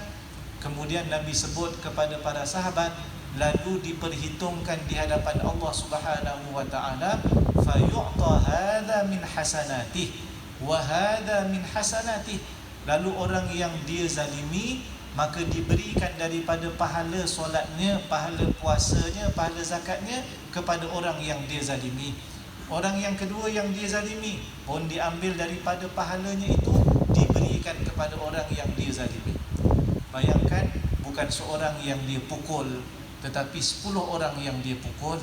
Kemudian Nabi sebut kepada para sahabat, lalu diperhitungkan di hadapan Allah Subhanahu wa taala, fa yu'ta hadha min hasanatih wa hadha min hasanatih. Lalu orang yang dia zalimi maka diberikan daripada pahala solatnya, pahala puasanya, pahala zakatnya kepada orang yang dia zalimi. Orang yang kedua yang dia zalimi pun diambil daripada pahalanya itu diberikan kepada orang yang dia zalimi. Bayangkan, bukan seorang yang dia pukul, tetapi 10 orang yang dia pukul.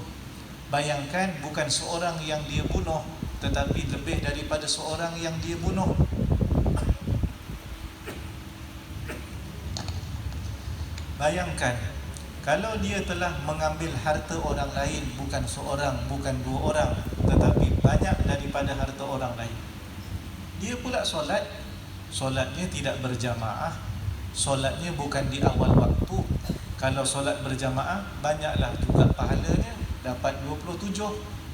Bayangkan, bukan seorang yang dia bunuh, tetapi lebih daripada seorang yang dia bunuh. Bayangkan, kalau dia telah mengambil harta orang lain, bukan seorang, bukan 2 orang, tetapi banyak daripada harta orang lain. Dia pula solat, solatnya tidak berjamaah, solatnya bukan di awal waktu. Kalau solat berjamaah, banyaklah juga pahalanya, dapat 27.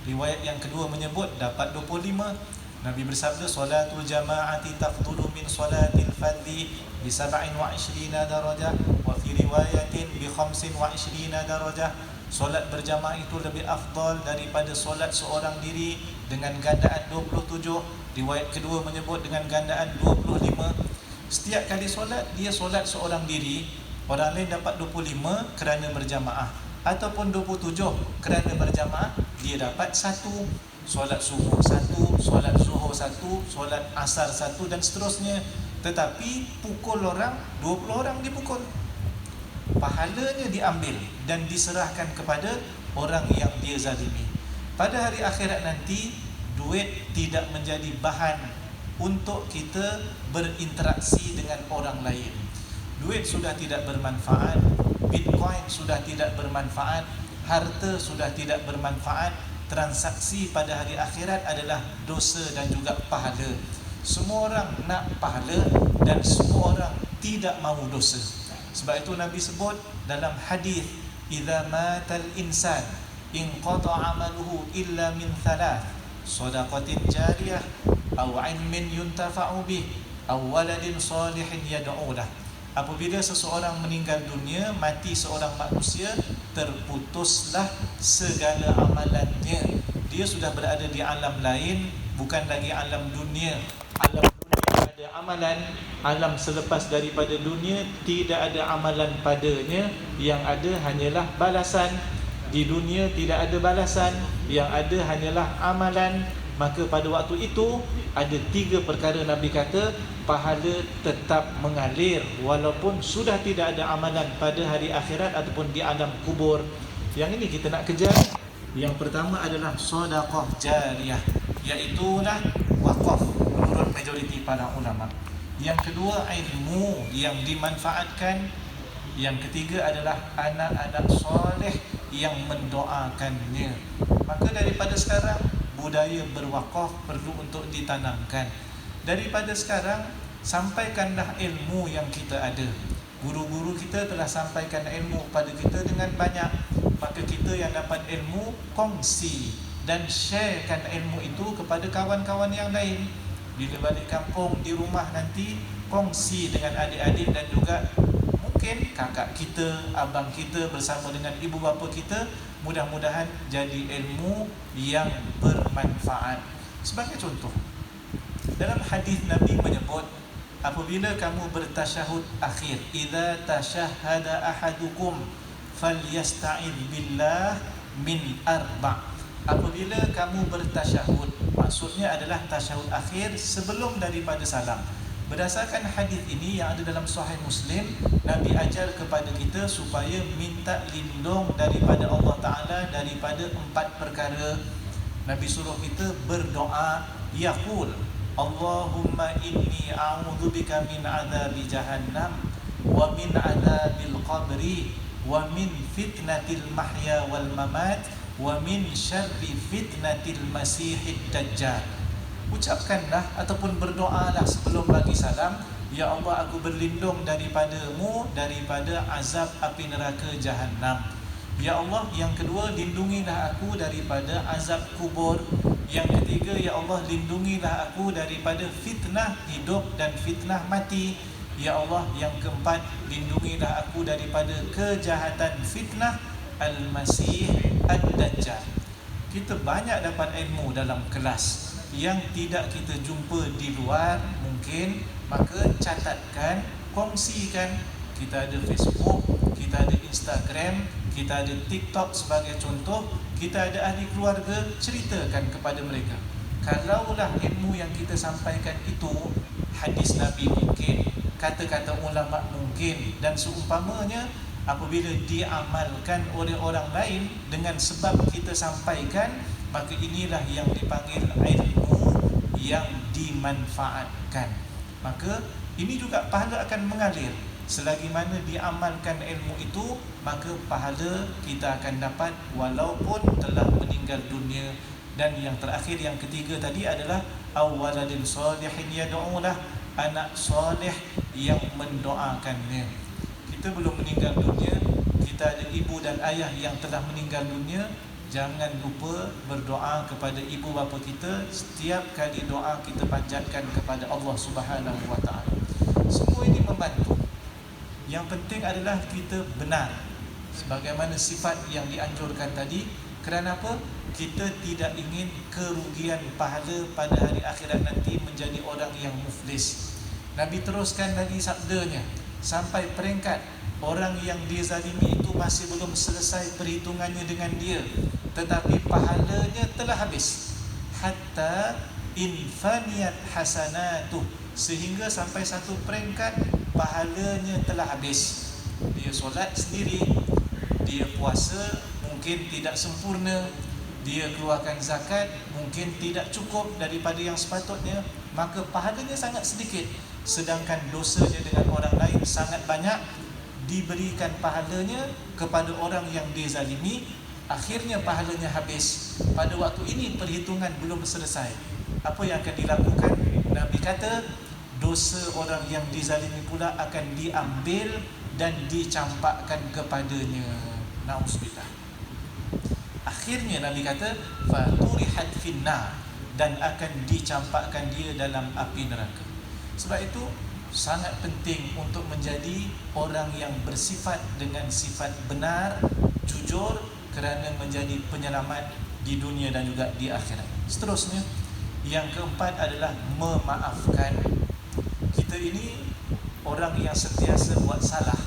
Riwayat yang kedua menyebut dapat 25. Nabi bersabda, solatul jama'ati tafdulu min solatil fadli bi 27 darajah, wa fi riwayatin bi 25 darajah. Solat berjamaah itu lebih afdal daripada solat seorang diri dengan gandaan 27. Riwayat kedua menyebut dengan gandaan 25. Setiap kali solat, dia solat seorang diri, orang lain dapat 25 kerana berjamaah, ataupun 27 kerana berjamaah, dia dapat 1. Solat subuh 1, solat zuhur 1, solat asar 1 dan seterusnya. Tetapi pukul orang, 20 orang dipukul, pahalanya diambil dan diserahkan kepada orang yang dia zalimi. Pada hari akhirat nanti, duit tidak menjadi bahan untuk kita berinteraksi dengan orang lain. Duit sudah tidak bermanfaat, Bitcoin sudah tidak bermanfaat, harta sudah tidak bermanfaat. Transaksi pada hari akhirat adalah dosa dan juga pahala. Semua orang nak pahala dan semua orang tidak mahu dosa. Sebab itu Nabi sebut dalam hadis, idza matal insan inqata amaluhu illa min thalath, shadaqatin jariyah aw ilmin yuntafa'u bih aw waladin salihin yad'u lah. Apabila seseorang meninggal dunia, mati seorang manusia, terputuslah segala amalannya. Dia sudah berada di alam lain, bukan lagi alam dunia. Alam dunia ada amalan, alam selepas daripada dunia tidak ada amalan padanya. Yang ada hanyalah balasan. Di dunia tidak ada balasan, yang ada hanyalah amalan. Maka pada waktu itu ada 3 perkara Nabi kata pahala tetap mengalir walaupun sudah tidak ada amalan pada hari akhirat ataupun di alam kubur. Yang ini kita nak kejar. Yang pertama adalah sedekah jariyah, iaitulah wakaf menurut majoriti para ulama. Yang kedua, ilmu yang dimanfaatkan. Yang ketiga adalah anak-anak soleh yang mendoakannya. Maka daripada sekarang, budaya berwakaf perlu untuk ditanamkan. Daripada sekarang, sampaikanlah ilmu yang kita ada. Guru-guru kita telah sampaikan ilmu kepada kita dengan banyak. Maka kita yang dapat ilmu, kongsi dan sharekan ilmu itu kepada kawan-kawan yang lain. Bila balik kampung, di rumah nanti, kongsi dengan adik-adik dan juga mungkin kakak kita, abang kita bersama dengan ibu bapa kita. Mudah-mudahan jadi ilmu yang bermanfaat. Sebagai contoh, dalam hadis Nabi menyebut, apabila kamu bertasyahud akhir, idza tashahhada ahadukum falyasta'id billah min arba'. apabila kamu bertasyahud, maksudnya adalah tasyahud akhir sebelum daripada salam. Berdasarkan hadis ini yang ada dalam Sahih Muslim, Nabi ajar kepada kita supaya minta lindung daripada Allah Ta'ala daripada 4 perkara. Nabi suruh kita berdoa, yaqul Allahumma inni a'udzubika min adzabi jahannam wa min adzabil qabri wa min fitnatil mahya wal mamat wa min syarri fitnatil masihid dajjal. Ucapkanlah ataupun berdoalah sebelum bagi salam, ya Allah, aku berlindung daripadamu daripada azab api neraka Jahannam. Ya Allah, yang kedua, lindungilah aku daripada azab kubur. Yang ketiga, ya Allah, lindungilah aku daripada fitnah hidup dan fitnah mati. Ya Allah, yang keempat, lindungilah aku daripada kejahatan fitnah Al-Masih Ad-Dajjal. Kita banyak dapat ilmu dalam kelas yang tidak kita jumpa di luar mungkin, maka catatkan, kongsikan. Kita ada Facebook, kita ada Instagram, kita ada TikTok sebagai contoh, kita ada ahli keluarga, ceritakan kepada mereka. Kalaulah ilmu yang kita sampaikan itu hadis Nabi mungkin, kata-kata ulama mungkin, dan seumpamanya, apabila diamalkan oleh orang lain dengan sebab kita sampaikan, maka inilah yang dipanggil ilmu yang dimanfaatkan. Maka ini juga pahala akan mengalir. Selagi mana diamalkan ilmu itu, maka pahala kita akan dapat walaupun telah meninggal dunia. Dan yang terakhir, yang ketiga tadi adalah awaladin salihin yad'ulah, anak soleh yang mendoakannya. Kita belum meninggal dunia, kita ada ibu dan ayah yang telah meninggal dunia. Jangan lupa berdoa kepada ibu bapa kita. Setiap kali doa kita panjatkan kepada Allah Subhanahu wa taala. Semua ini membantu. Yang penting adalah kita benar sebagaimana sifat yang dianjurkan tadi. Kerana apa? Kita tidak ingin kerugian pahala pada hari akhirat nanti menjadi orang yang muflis. Nabi teruskan lagi sabdanya sampai peringkat orang yang dizalimi itu masih belum selesai perhitungannya dengan dia, tetapi pahalanya telah habis. Hatta infaniyat hasanatuh, sehingga sampai satu peringkat pahalanya telah habis. Dia solat sendiri, dia puasa mungkin tidak sempurna, dia keluarkan zakat mungkin tidak cukup daripada yang sepatutnya, maka pahalanya sangat sedikit. Sedangkan dosanya dengan orang lain sangat banyak. Diberikan pahalanya kepada orang yang dizalimi, akhirnya pahalanya habis. Pada waktu ini perhitungan belum selesai. Apa yang akan dilakukan? Nabi kata dosa orang yang dizalimi pula akan diambil dan dicampakkan kepadanya. Nauzubillah. Akhirnya Nabi kata faturihat finnar, dan akan dicampakkan dia dalam api neraka. Sebab itu sangat penting untuk menjadi orang yang bersifat dengan sifat benar, jujur, kerana menjadi penyelamat di dunia dan juga di akhirat. Seterusnya, yang keempat adalah memaafkan. Kita ini orang yang sentiasa buat salah.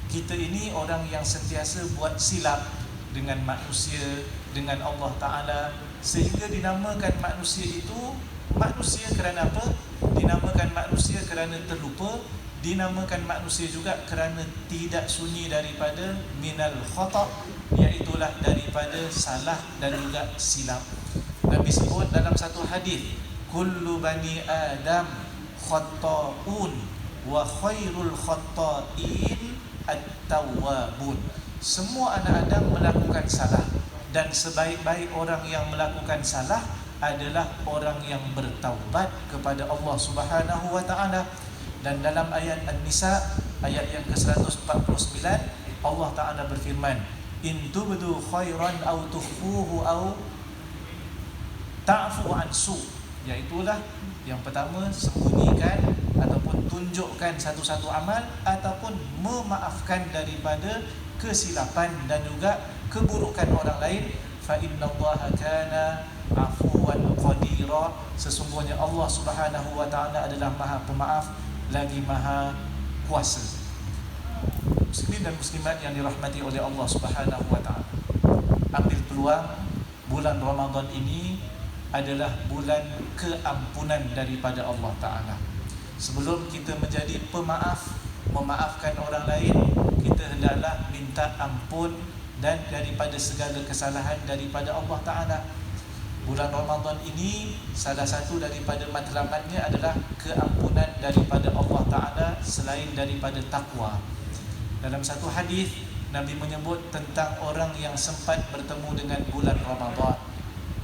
Kita ini orang yang sentiasa buat silap dengan manusia, dengan Allah Ta'ala, sehingga dinamakan manusia itu manusia kerana apa? Dinamakan manusia kerana terlupa, dinamakan manusia juga kerana tidak sunyi daripada minal khata', iaitulah daripada salah dan juga silap. Nabi sebut dalam satu hadis, kullu bani adam khata'un wa khairul khata'in at-tawwabun. Semua anak Adam melakukan salah, dan sebaik-baik orang yang melakukan salah adalah orang yang bertaubat kepada Allah Subhanahu wa taala. Dan dalam ayat An-Nisa ayat yang ke-149, Allah Taala berfirman, in tubdu khairan aw tukhfuhu aw ta'fu an su, iaitulah yang pertama, sembunyikan ataupun tunjukkan satu-satu amal, ataupun memaafkan daripada kesilapan dan juga keburukan orang lain. Fa innallaha kana afuwan qadira, sesungguhnya Allah Subhanahu wa taala adalah Maha Pemaaf lagi Maha Kuasa. Muslimin dan muslimat yang dirahmati oleh Allah Subhanahu wa taala, ambil peluang bulan Ramadan ini adalah bulan keampunan daripada Allah Ta'ala. Sebelum kita menjadi pemaaf, memaafkan orang lain, kita hendaklah minta ampun dan daripada segala kesalahan daripada Allah Ta'ala. Bulan Ramadan ini salah satu daripada matlamatnya adalah keampunan daripada Allah Ta'ala selain daripada takwa. Dalam satu hadis Nabi menyebut tentang orang yang sempat bertemu dengan bulan Ramadan.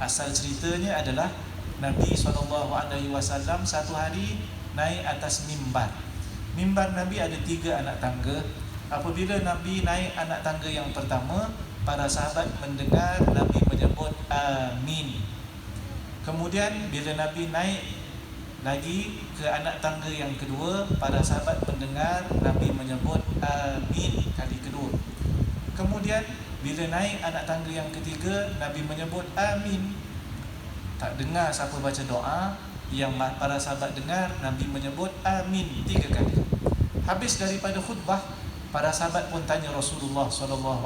Asal ceritanya adalah Nabi SAW satu hari naik atas mimbar. Mimbar Nabi ada 3 anak tangga. Apabila Nabi naik anak tangga yang pertama, para sahabat mendengar Nabi menyebut amin. Kemudian bila Nabi naik lagi ke anak tangga yang kedua, para sahabat mendengar Nabi menyebut amin kali kedua. Kemudian bila naik anak tangga yang ketiga, Nabi menyebut amin. Tak dengar siapa baca doa. Yang para sahabat dengar Nabi menyebut amin 3 kali. Habis daripada khutbah, para sahabat pun tanya Rasulullah SAW,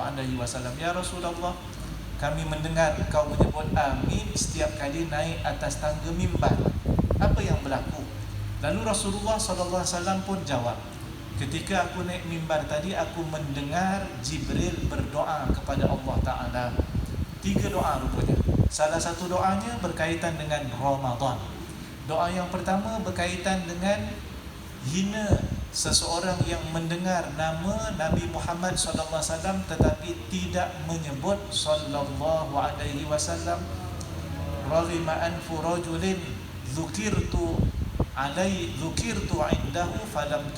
ya Rasulullah, kami mendengar kau menyebut amin setiap kali naik atas tangga mimbar. Apa yang berlaku? Lalu Rasulullah SAW pun jawab, ketika aku naik mimbar tadi, aku mendengar Jibril berdoa kepada Allah Ta'ala. 3 doa rupanya. Salah satu doanya berkaitan dengan Ramadan. Doa yang pertama berkaitan dengan hina seseorang yang mendengar nama Nabi Muhammad SAW tetapi tidak menyebut sallallahu alaihi wasallam. Raghima anfu rajulin dzukirtu indahu falam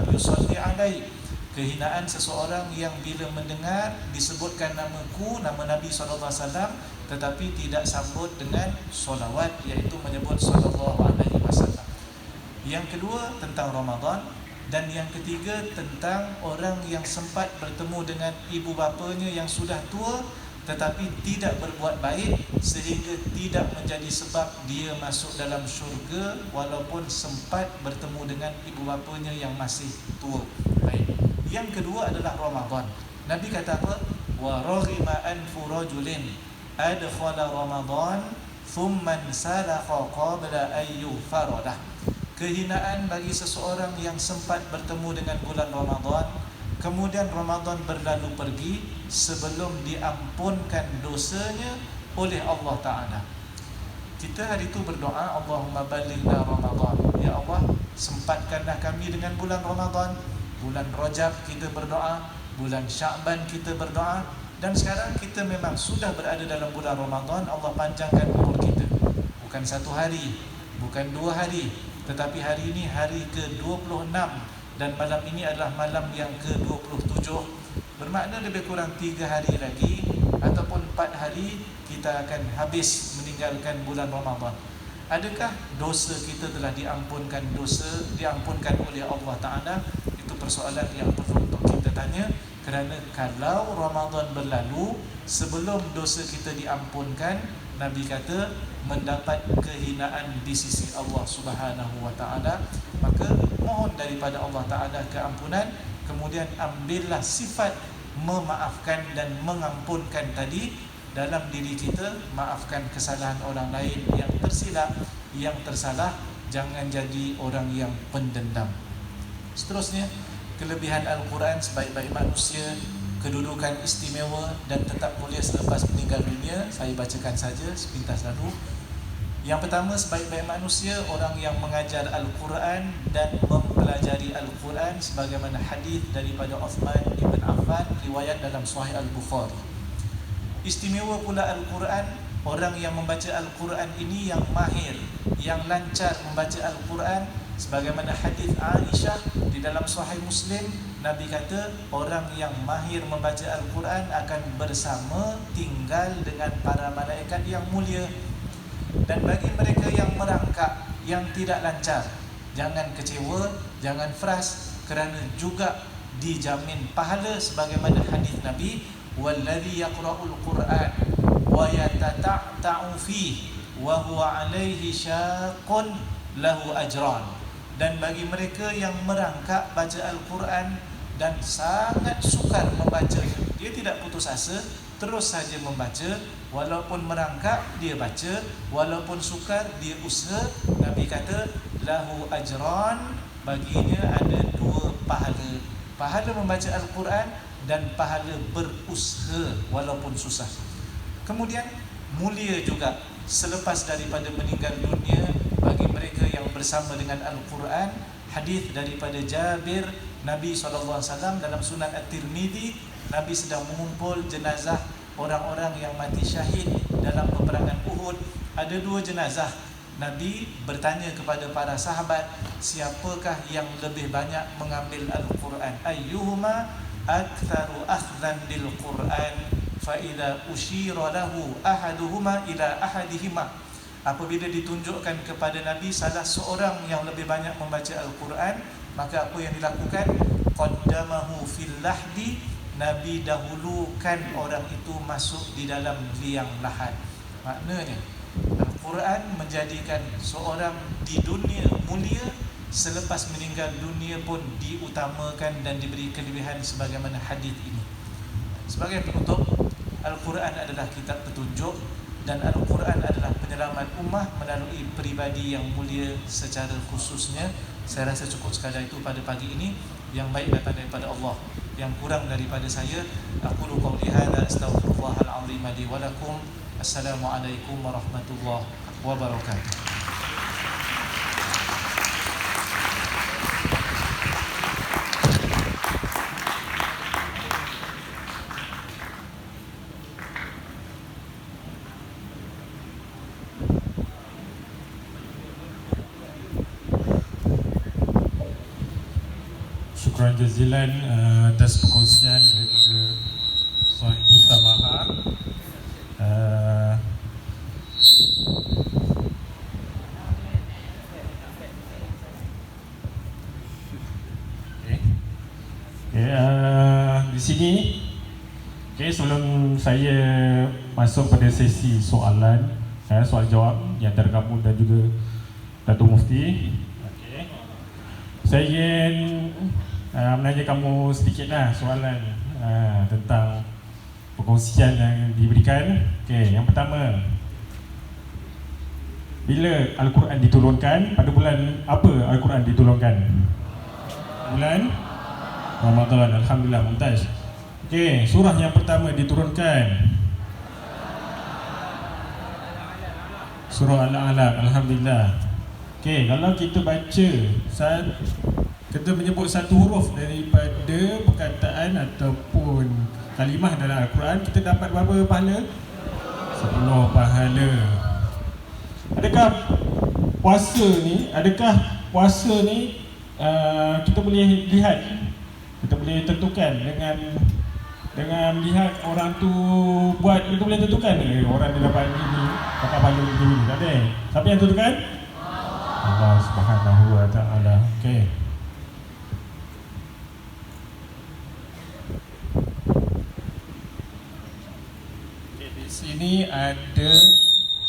yusalli alaihi. Kehinaan seseorang yang bila mendengar disebutkan namaku, nama Nabi SAW, tetapi tidak sambut dengan solawat, iaitu menyebut sallallahu alaihi wasallam. Yang kedua tentang Ramadan. Dan yang ketiga tentang orang yang sempat bertemu dengan ibu bapanya yang sudah tua tetapi tidak berbuat baik sehingga tidak menjadi sebab dia masuk dalam syurga walaupun sempat bertemu dengan ibu bapanya yang masih tua. Baik. Yang kedua adalah Ramadan. Nabi kata apa? Wa raghima anfu rajulin adkhala Ramadan thumma salakha qabla ayyu faradah. Kehinaan bagi seseorang yang sempat bertemu dengan bulan Ramadan, kemudian Ramadan berlalu pergi sebelum diampunkan dosanya oleh Allah Ta'ala. Kita hari itu berdoa, Allahumma balighna Ramadan. Ya Allah, sempatkanlah kami dengan bulan Ramadan. Bulan Rajab kita berdoa, bulan Sya'ban kita berdoa, dan sekarang kita memang sudah berada dalam bulan Ramadan. Allah panjangkan umur kita. Bukan 1 hari, bukan 2 hari, tetapi hari ini hari ke-26 dan malam ini adalah malam yang ke-27. Bermakna lebih kurang 3 hari lagi ataupun 4 hari kita akan habis meninggalkan bulan Ramadan. Adakah dosa kita telah diampunkan oleh Allah Ta'ala? Itu persoalan yang perlu untuk kita tanya. Kerana kalau Ramadan berlalu sebelum dosa kita diampunkan, Nabi kata mendapat kehinaan di sisi Allah Subhanahu wa Ta'ala, maka mohon daripada Allah Ta'ala keampunan, kemudian ambillah sifat memaafkan dan mengampunkan tadi dalam diri kita. Maafkan kesalahan orang lain yang tersilap, yang tersalah. Jangan jadi orang yang pendendam. Seterusnya, kelebihan Al-Quran sebaik-baik manusia, kedudukan istimewa dan tetap mulia selepas meninggal dunia. Saya bacakan saja sepintas lalu. Yang pertama, sebaik-baik manusia orang yang mengajar Al-Quran dan mempelajari Al-Quran, sebagaimana hadis daripada Uthman ibn Affan riwayat dalam Sahih Al-Bukhari. Istimewa pula Al-Quran, orang yang membaca Al-Quran ini yang mahir, yang lancar membaca Al-Quran, sebagaimana hadis Aisyah di dalam Sahih Muslim. Nabi kata orang yang mahir membaca Al-Quran akan bersama tinggal dengan para malaikat yang mulia. Dan bagi mereka yang merangkak, yang tidak lancar, jangan kecewa, jangan frust, kerana juga dijamin pahala sebagaimana hadis Nabi, wallazi yaqra'ul Qur'an wa yatata'u fihi wa huwa 'alaihi syaqqun lahu ajran. Dan bagi mereka yang merangkak baca Al-Quran dan sangat sukar membacanya. Dia tidak putus asa, terus saja membaca, walaupun merangkak dia baca, walaupun sukar dia usaha. Nabi kata lahu ajran, baginya ada 2 pahala. Pahala membaca Al-Quran dan pahala berusaha walaupun susah. Kemudian mulia juga selepas daripada meninggal dunia bagi mereka yang bersama dengan Al-Quran. Hadis daripada Jabir, Nabi SAW dalam Sunan At-Tirmidzi, Nabi sedang mengumpul jenazah orang-orang yang mati syahid dalam peperangan Uhud. Ada 2 jenazah. Nabi bertanya kepada para sahabat, siapakah yang lebih banyak mengambil Al-Quran? Ayyuhuma aktharu akhdhan lil Quran fa idza ushira lahu ahaduhuma ila ahadihima. Apabila ditunjukkan kepada Nabi salah seorang yang lebih banyak membaca Al-Quran, maka apa yang dilakukan? Qaddamahu fil lahdi, Nabi dahulukan orang itu masuk di dalam liang lahat. Maknanya Al-Quran menjadikan seorang di dunia mulia, selepas meninggal dunia pun diutamakan dan diberi kelebihan sebagaimana hadis ini. Sebagai penutup, Al-Quran adalah kitab petunjuk dan Al-Quran adalah penyelamat ummah melalui peribadi yang mulia secara khususnya. Saya rasa cukup sekadar itu pada pagi ini. Yang baik datang daripada Allah, yang kurang daripada saya. Aqulu qawli hadza astaghfirullahal azim li wa lakum. Assalamualaikum warahmatullahi wabarakatuh. Syukran jazilan atas perkongsian daripada Sahib Ustaz Mahar. Di sini sebelum saya masuk pada sesi soalan, soal jawab yang tergabung dan juga Datuk Mufti, saya ingin menanya kamu sedikitlah soalan tentang perkongsian yang diberikan. Yang pertama, bila Al-Quran diturunkan, pada bulan apa Al-Quran diturunkan? Bulan Ramadan. Alhamdulillah, mumtaz. Surah yang pertama diturunkan Surah Al-Alaq. Alhamdulillah. Kalau kita baca, kita menyebut satu huruf daripada perkataan ataupun kalimah dalam Al-Quran, kita dapat berapa pahala? 10 pahala. Adakah puasa ni kita boleh lihat, kita boleh tentukan dengan lihat orang tu buat, kita boleh tentukan orang dia dapat ini, dapat pahala ini, tak ada. Siapa yang tentukan? Allah Subhanahu wa ta'ala. Di sini ada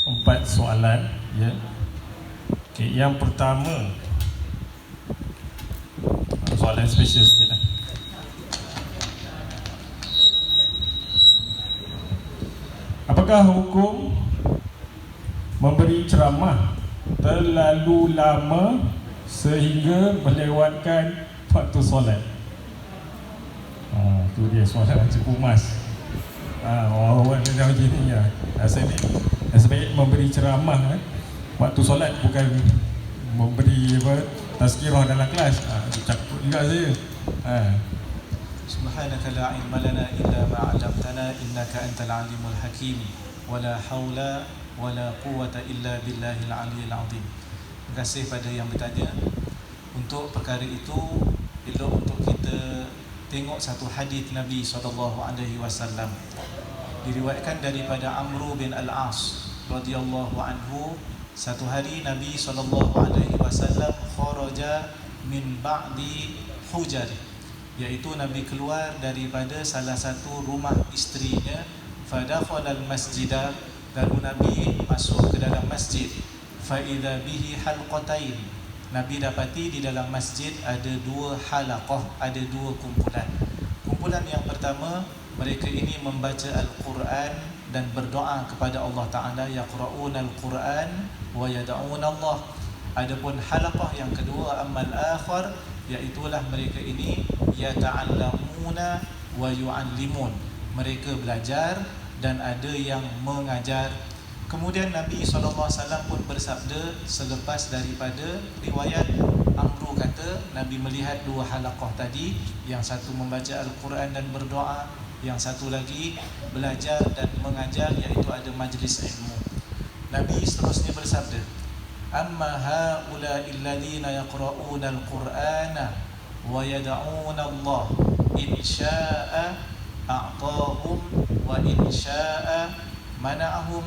4 soalan, ya. Yang pertama, soalan spesial sikit lah. Apakah hukum memberi ceramah terlalu lama sehingga melewatkan waktu solat? Itu dia soalan cukup emas. Orang-orang dia dah macam ni ya. Sebaik memberi ceramah waktu solat, bukan memberi tazkirah dalam kelas. Cakap juga saya. Subhanaka la ilma lana illa ma 'allamtana innaka antal alimul hakim wala haula wala quwwata illa billahil aliyyil azim. Terima kasih pada yang bertanya. Untuk perkara itu, elok untuk kita tengok satu hadis Nabi SAW. Diriwayatkan daripada Amr bin Al-As radhiyallahu anhu, satu hari Nabi SAW kharaja min ba'di hujar, iaitu Nabi keluar daripada salah satu rumah isterinya. Fadakhala al-masjidah, lalu Nabi masuk ke dalam masjid. Fa idza bihi halqatain, Nabi dapati di dalam masjid ada dua halaqah, ada dua kumpulan. Kumpulan yang pertama, mereka ini membaca Al-Quran dan berdoa kepada Allah Ta'ala, yaqra'una Al-Quran wa yada'una Allah. Adapun halaqah yang kedua, amal akhar, iaitulah mereka ini yata'allamuna wa yu'allimun. Mereka belajar dan ada yang mengajar. Kemudian Nabi SAW pun bersabda selepas daripada riwayat Amru kata, Nabi melihat dua halaqah tadi, yang satu membaca Al-Quran dan berdoa, yang satu lagi belajar dan mengajar, iaitu ada majlis ilmu. Nabi seterusnya bersabda, amma haula'i alladhina yaqra'una al-Qur'ana wa yad'una Allah in syaa'a a'tahum wa in syaa'a mana'ahum.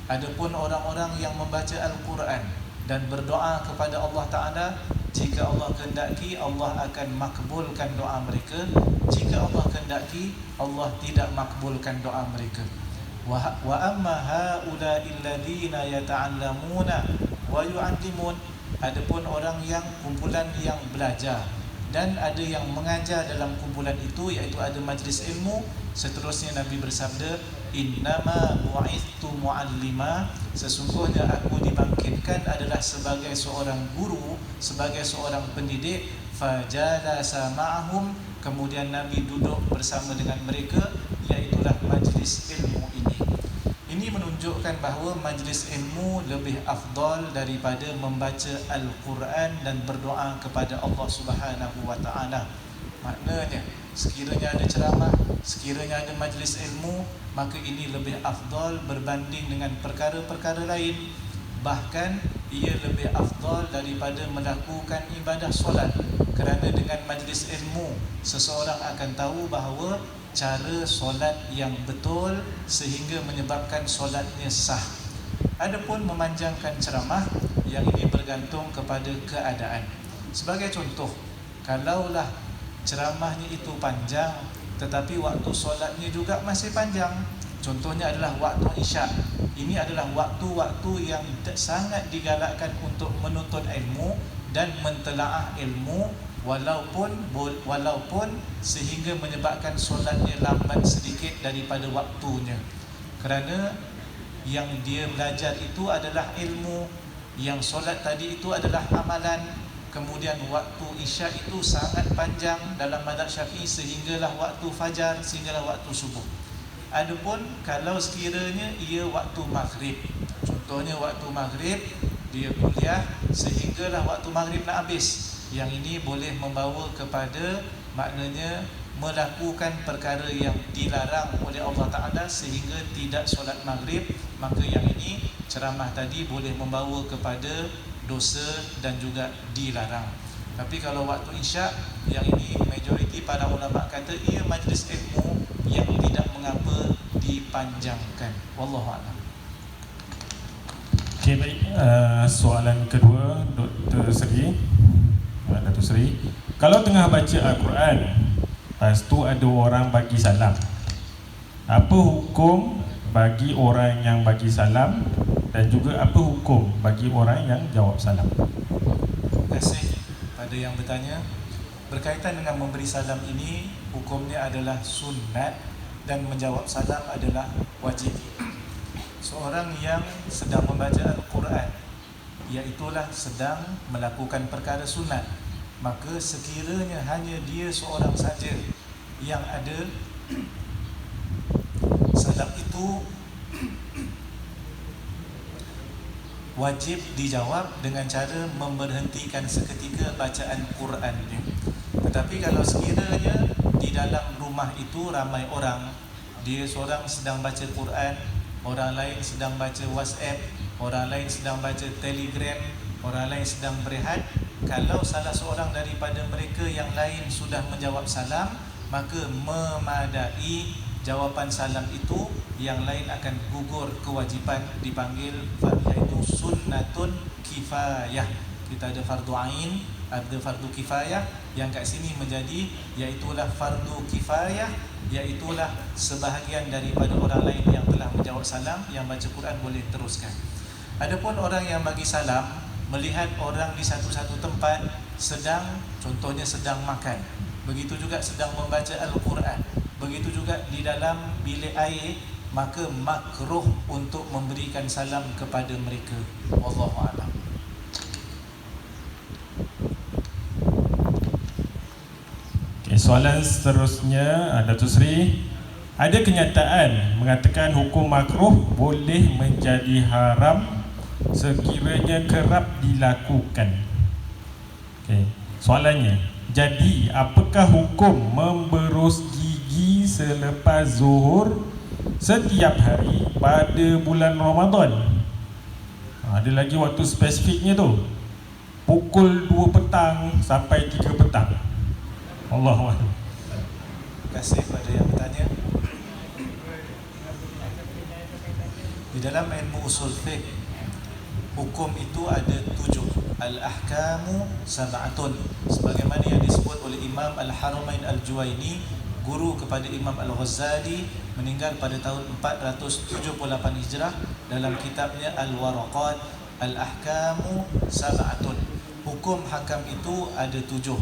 Adapun orang-orang yang membaca Al-Quran dan berdoa kepada Allah Ta'ala, jika Allah kehendaki, Allah akan makbulkan doa mereka. Jika Allah kehendaki, Allah tidak makbulkan doa mereka. Wa amma haula'i alladhina yata'allamuna wa yu'allimun. Adapun orang yang kumpulan yang belajar dan ada yang mengajar dalam kumpulan itu, iaitu ada majlis ilmu. Seterusnya Nabi bersabda, innama bu'ithtu mu'allima, sesungguhnya aku dibangkitkan adalah sebagai seorang guru, sebagai seorang pendidik. Fajalasa ma'ahum, kemudian Nabi duduk bersama dengan mereka, iaitulah majlis ilmu ini. Ini menunjukkan bahawa majlis ilmu lebih afdal daripada membaca Al-Quran dan berdoa kepada Allah Subhanahu wa Ta'ala. Maknanya, sekiranya ada ceramah, sekiranya ada majlis ilmu, maka ini lebih afdal berbanding dengan perkara-perkara lain. Bahkan ia lebih afdal daripada melakukan ibadah solat, kerana dengan majlis ilmu seseorang akan tahu bahawa cara solat yang betul sehingga menyebabkan solatnya sah. Adapun memanjangkan ceramah, yang ini bergantung kepada keadaan. Sebagai contoh, kalaulah ceramahnya itu panjang tetapi waktu solatnya juga masih panjang, contohnya adalah waktu isyak. Ini adalah waktu-waktu yang sangat digalakkan untuk menuntut ilmu dan mentelaah ilmu, walaupun sehingga menyebabkan solatnya lambat sedikit daripada waktunya. Kerana yang dia belajar itu adalah ilmu, yang solat tadi itu adalah amalan. Kemudian waktu isyak itu sangat panjang dalam mazhab Syafi'i sehinggalah waktu fajar, sehinggalah waktu subuh. Adapun kalau sekiranya ia waktu maghrib, contohnya waktu maghrib dia kuliah sehinggalah waktu maghrib nak habis, yang ini boleh membawa kepada maknanya melakukan perkara yang dilarang oleh Allah Ta'ala sehingga tidak solat maghrib. Maka yang ini ceramah tadi boleh membawa kepada dosa dan juga dilarang. Tapi kalau waktu isyak, yang ini majoriti para ulama kata ia majlis ilmu yang tidak mengapa dipanjangkan. Wallahu a'lam. Okey, baik. Soalan kedua, Dr. Sri. Datuk Sri, kalau tengah baca Al-Quran, lepas tu ada orang bagi salam, apa hukum bagi orang yang bagi salam, dan juga apa hukum bagi orang yang jawab salam? Terima kasih pada yang bertanya. Berkaitan dengan memberi salam ini, hukumnya adalah sunat dan menjawab salam adalah wajib. Seorang yang sedang membaca Al-Quran, iaitulah sedang melakukan perkara sunat, maka sekiranya hanya dia seorang saja yang ada salam itu, wajib dijawab dengan cara memberhentikan seketika bacaan Qurannya. Tetapi kalau sekiranya di dalam rumah itu ramai orang, dia seorang sedang baca Quran, orang lain sedang baca WhatsApp, orang lain sedang baca Telegram, orang lain sedang berehat, kalau salah seorang daripada mereka yang lain sudah menjawab salam, maka memadai jawapan salam itu, yang lain akan gugur kewajipan, dipanggil iaitu sunnatun kifayah. Kita ada fardu ain, ada fardu kifayah, yang kat sini menjadi iaitulah fardu kifayah, iaitulah sebahagian daripada orang lain yang telah menjawab salam, yang baca Quran boleh teruskan. Adapun orang yang bagi salam, melihat orang di satu-satu tempat sedang, contohnya sedang makan, begitu juga sedang membaca Al-Quran, begitu juga di dalam bilik air, maka makruh untuk memberikan salam kepada mereka. Wallahu a'lam. Okay, soalan seterusnya, Datuk Seri, ada kenyataan mengatakan hukum makruh boleh menjadi haram sekiranya kerap dilakukan. Okay. Soalannya, jadi apakah hukum memberus gigi selepas zuhur setiap hari pada bulan Ramadan? Ada lagi waktu spesifiknya tu, pukul 2 petang sampai 3 petang. Allahuakbar. Terima kasih kepada yang bertanya. Di dalam ilmu usul fiqh, hukum itu ada 7. Al-ahkamu sab'atun, sebagaimana yang disebut oleh Imam Al-Haramain Al-Juwaini, guru kepada Imam Al-Ghazali, meninggal pada tahun 478 Hijrah, dalam kitabnya Al-Waraqat. Al-ahkamu sab'atun, hukum hakam itu ada 7.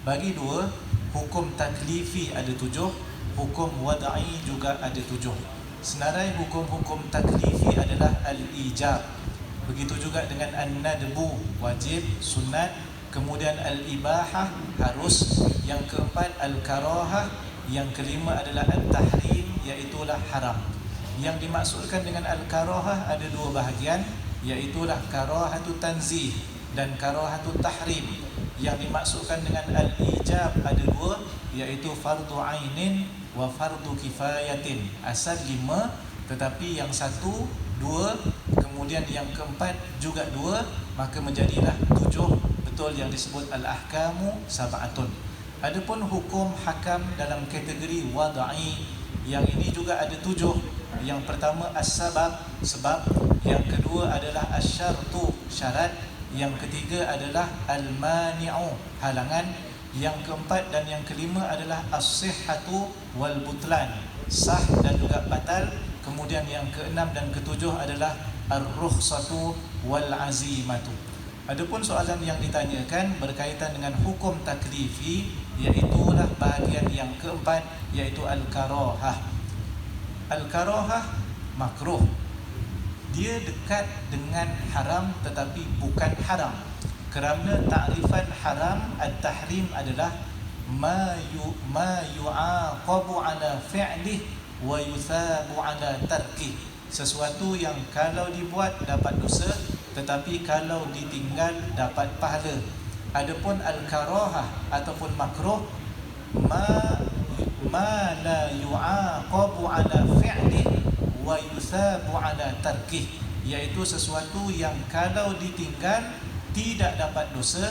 Bagi 2, hukum taklifi ada 7, hukum wad'i juga ada 7. Senarai hukum-hukum taklifi adalah al-ijab, begitu juga dengan an-nadbu, wajib, sunat, kemudian al-ibahah, harus, yang keempat al-karahah, yang kelima adalah al-tahrim, iaitulah haram. Yang dimaksudkan dengan al-karahah ada 2 bahagian, iaitulah karahatu tanzih dan karahatu tahrim. Yang dimaksudkan dengan al-ijab ada 2, iaitu fardu ainin wa fardu kifayatin. Asal 5, tetapi yang 1, 2, kemudian yang keempat juga 2, maka menjadilah 7. Betul yang disebut al-ahkamu sab'atun. Adapun hukum hakam dalam kategori wad'i, yang ini juga ada 7. Yang pertama as-sabab, sebab. Yang kedua adalah asyartu, syarat. Yang ketiga adalah al-mani'u, halangan. Yang keempat dan yang kelima adalah as-sihhatu wal butlan, sah dan juga batal. Kemudian yang keenam dan ketujuh adalah ar-rukhsatu wal azimatu. Adapun soalan yang ditanyakan berkaitan dengan hukum taklifi, iaitulah bahagian yang keempat, iaitu al-karahah. Al-karahah makruh, dia dekat dengan haram tetapi bukan haram. Kerana takrifan haram, at-tahrim adalah ma yu'aqabu ala fi'lih wa yuthabu ala tarkih, sesuatu yang kalau dibuat dapat dosa, tetapi kalau ditinggal dapat pahala. Adapun al-karahah ataupun makruh, ma la yu'aqabu ala fi'lih wa yuthabu ala tarkih, iaitu sesuatu yang kalau ditinggal tidak dapat dosa,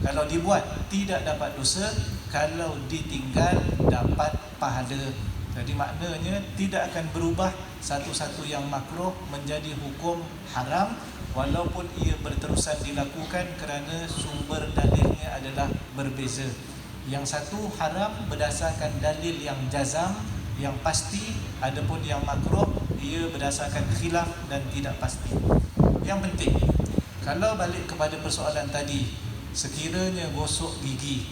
kalau dibuat tidak dapat dosa, kalau ditinggal dapat pahala. Jadi maknanya tidak akan berubah satu-satu yang makruh menjadi hukum haram, walaupun ia berterusan dilakukan kerana sumber dalilnya adalah berbeza. Yang satu haram berdasarkan dalil yang jazam, yang pasti. Adapun yang makruh, ia berdasarkan khilaf dan tidak pasti. Yang penting, kalau balik kepada persoalan tadi, sekiranya gosok gigi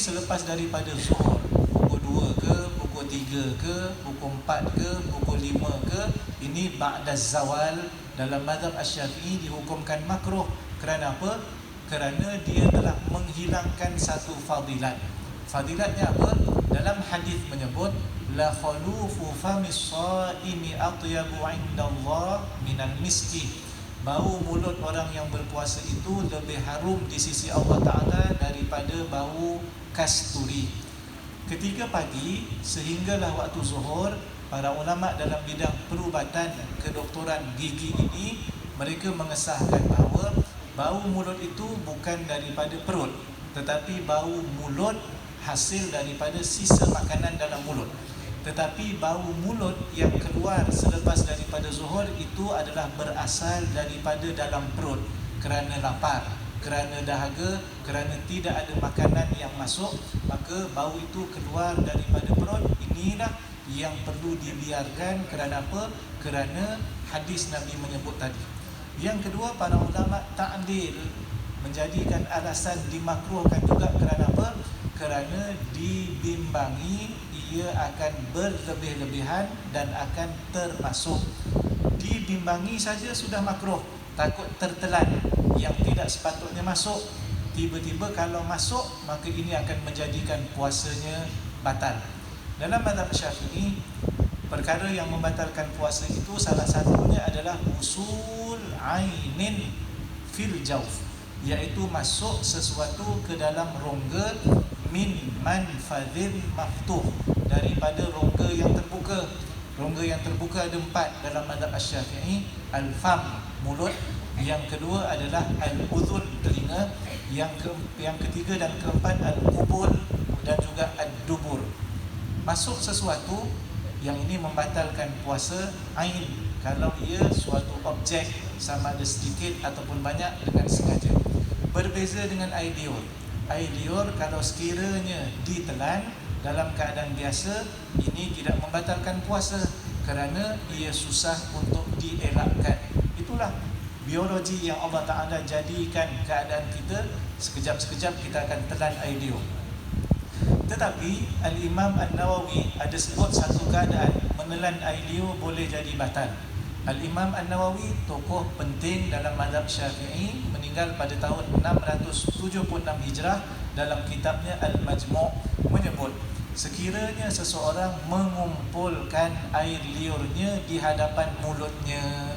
selepas daripada zuhur, pukul 2 ke, pukul 3 ke, pukul 4 ke, pukul 5 ke, ini ba'daz zawal, dalam mazhab Asy-Syafi'i dihukumkan makruh. Kerana apa? Kerana dia telah menghilangkan satu fadilat. Fadilatnya apa? Dalam hadis menyebut la khalufu famis shaimi atyabu 'indallah minal miski. Bau mulut orang yang berpuasa itu lebih harum di sisi Allah Ta'ala daripada bau kasturi. Ketika pagi sehinggalah waktu zuhur, para ulama dalam bidang perubatan kedoktoran gigi ini, mereka mengesahkan bahawa bau mulut itu bukan daripada perut, tetapi bau mulut hasil daripada sisa makanan dalam mulut. Tetapi bau mulut yang keluar selepas daripada zuhur itu adalah berasal daripada dalam perut, kerana lapar, kerana dahaga, kerana tidak ada makanan yang masuk, maka bau itu keluar daripada perut. Inilah yang perlu dibiarkan. Kerana apa? Kerana hadis Nabi menyebut tadi, Yang kedua, para ulama ta'dil menjadikan alasan dimakruhkan juga kerana apa? Kerana dibimbangi ia akan berlebih-lebihan dan akan termasuk. Dibimbangi saja sudah makruh, takut tertelan yang tidak sepatutnya masuk. Tiba-tiba kalau masuk, maka ini akan menjadikan puasanya batal. Dalam mazhab Syafi'i, perkara yang membatalkan puasa itu salah satunya adalah usul ainin fil jawf, iaitu masuk sesuatu ke dalam rongga min manfadhin maftuh, daripada rongga yang terbuka. Rongga yang terbuka ada 4 dalam mazhab Syafi'i: al-fam, mulut; yang kedua adalah al-udhun, telinga; yang ketiga dan keempat al-qubul, dan juga ad-dubur. Masuk sesuatu yang ini membatalkan puasa ain kalau ia suatu objek, sama ada sedikit ataupun banyak dengan sengaja. Berbeza dengan air liur. Air liur kalau sekiranya ditelan dalam keadaan biasa, ini tidak membatalkan puasa kerana ia susah untuk dielakkan. Itulah biologi yang Allah Ta'ala jadikan keadaan kita. Sekejap-sekejap kita akan telan air liur. Tetapi Al-Imam An-Nawawi ada sebut satu keadaan menelan air liur boleh jadi batal. Al-Imam An-Nawawi, tokoh penting dalam mazhab Syafi'i, meninggal pada tahun 676 Hijrah. Dalam kitabnya Al-Majmu' menyebut, sekiranya seseorang mengumpulkan air liurnya di hadapan mulutnya,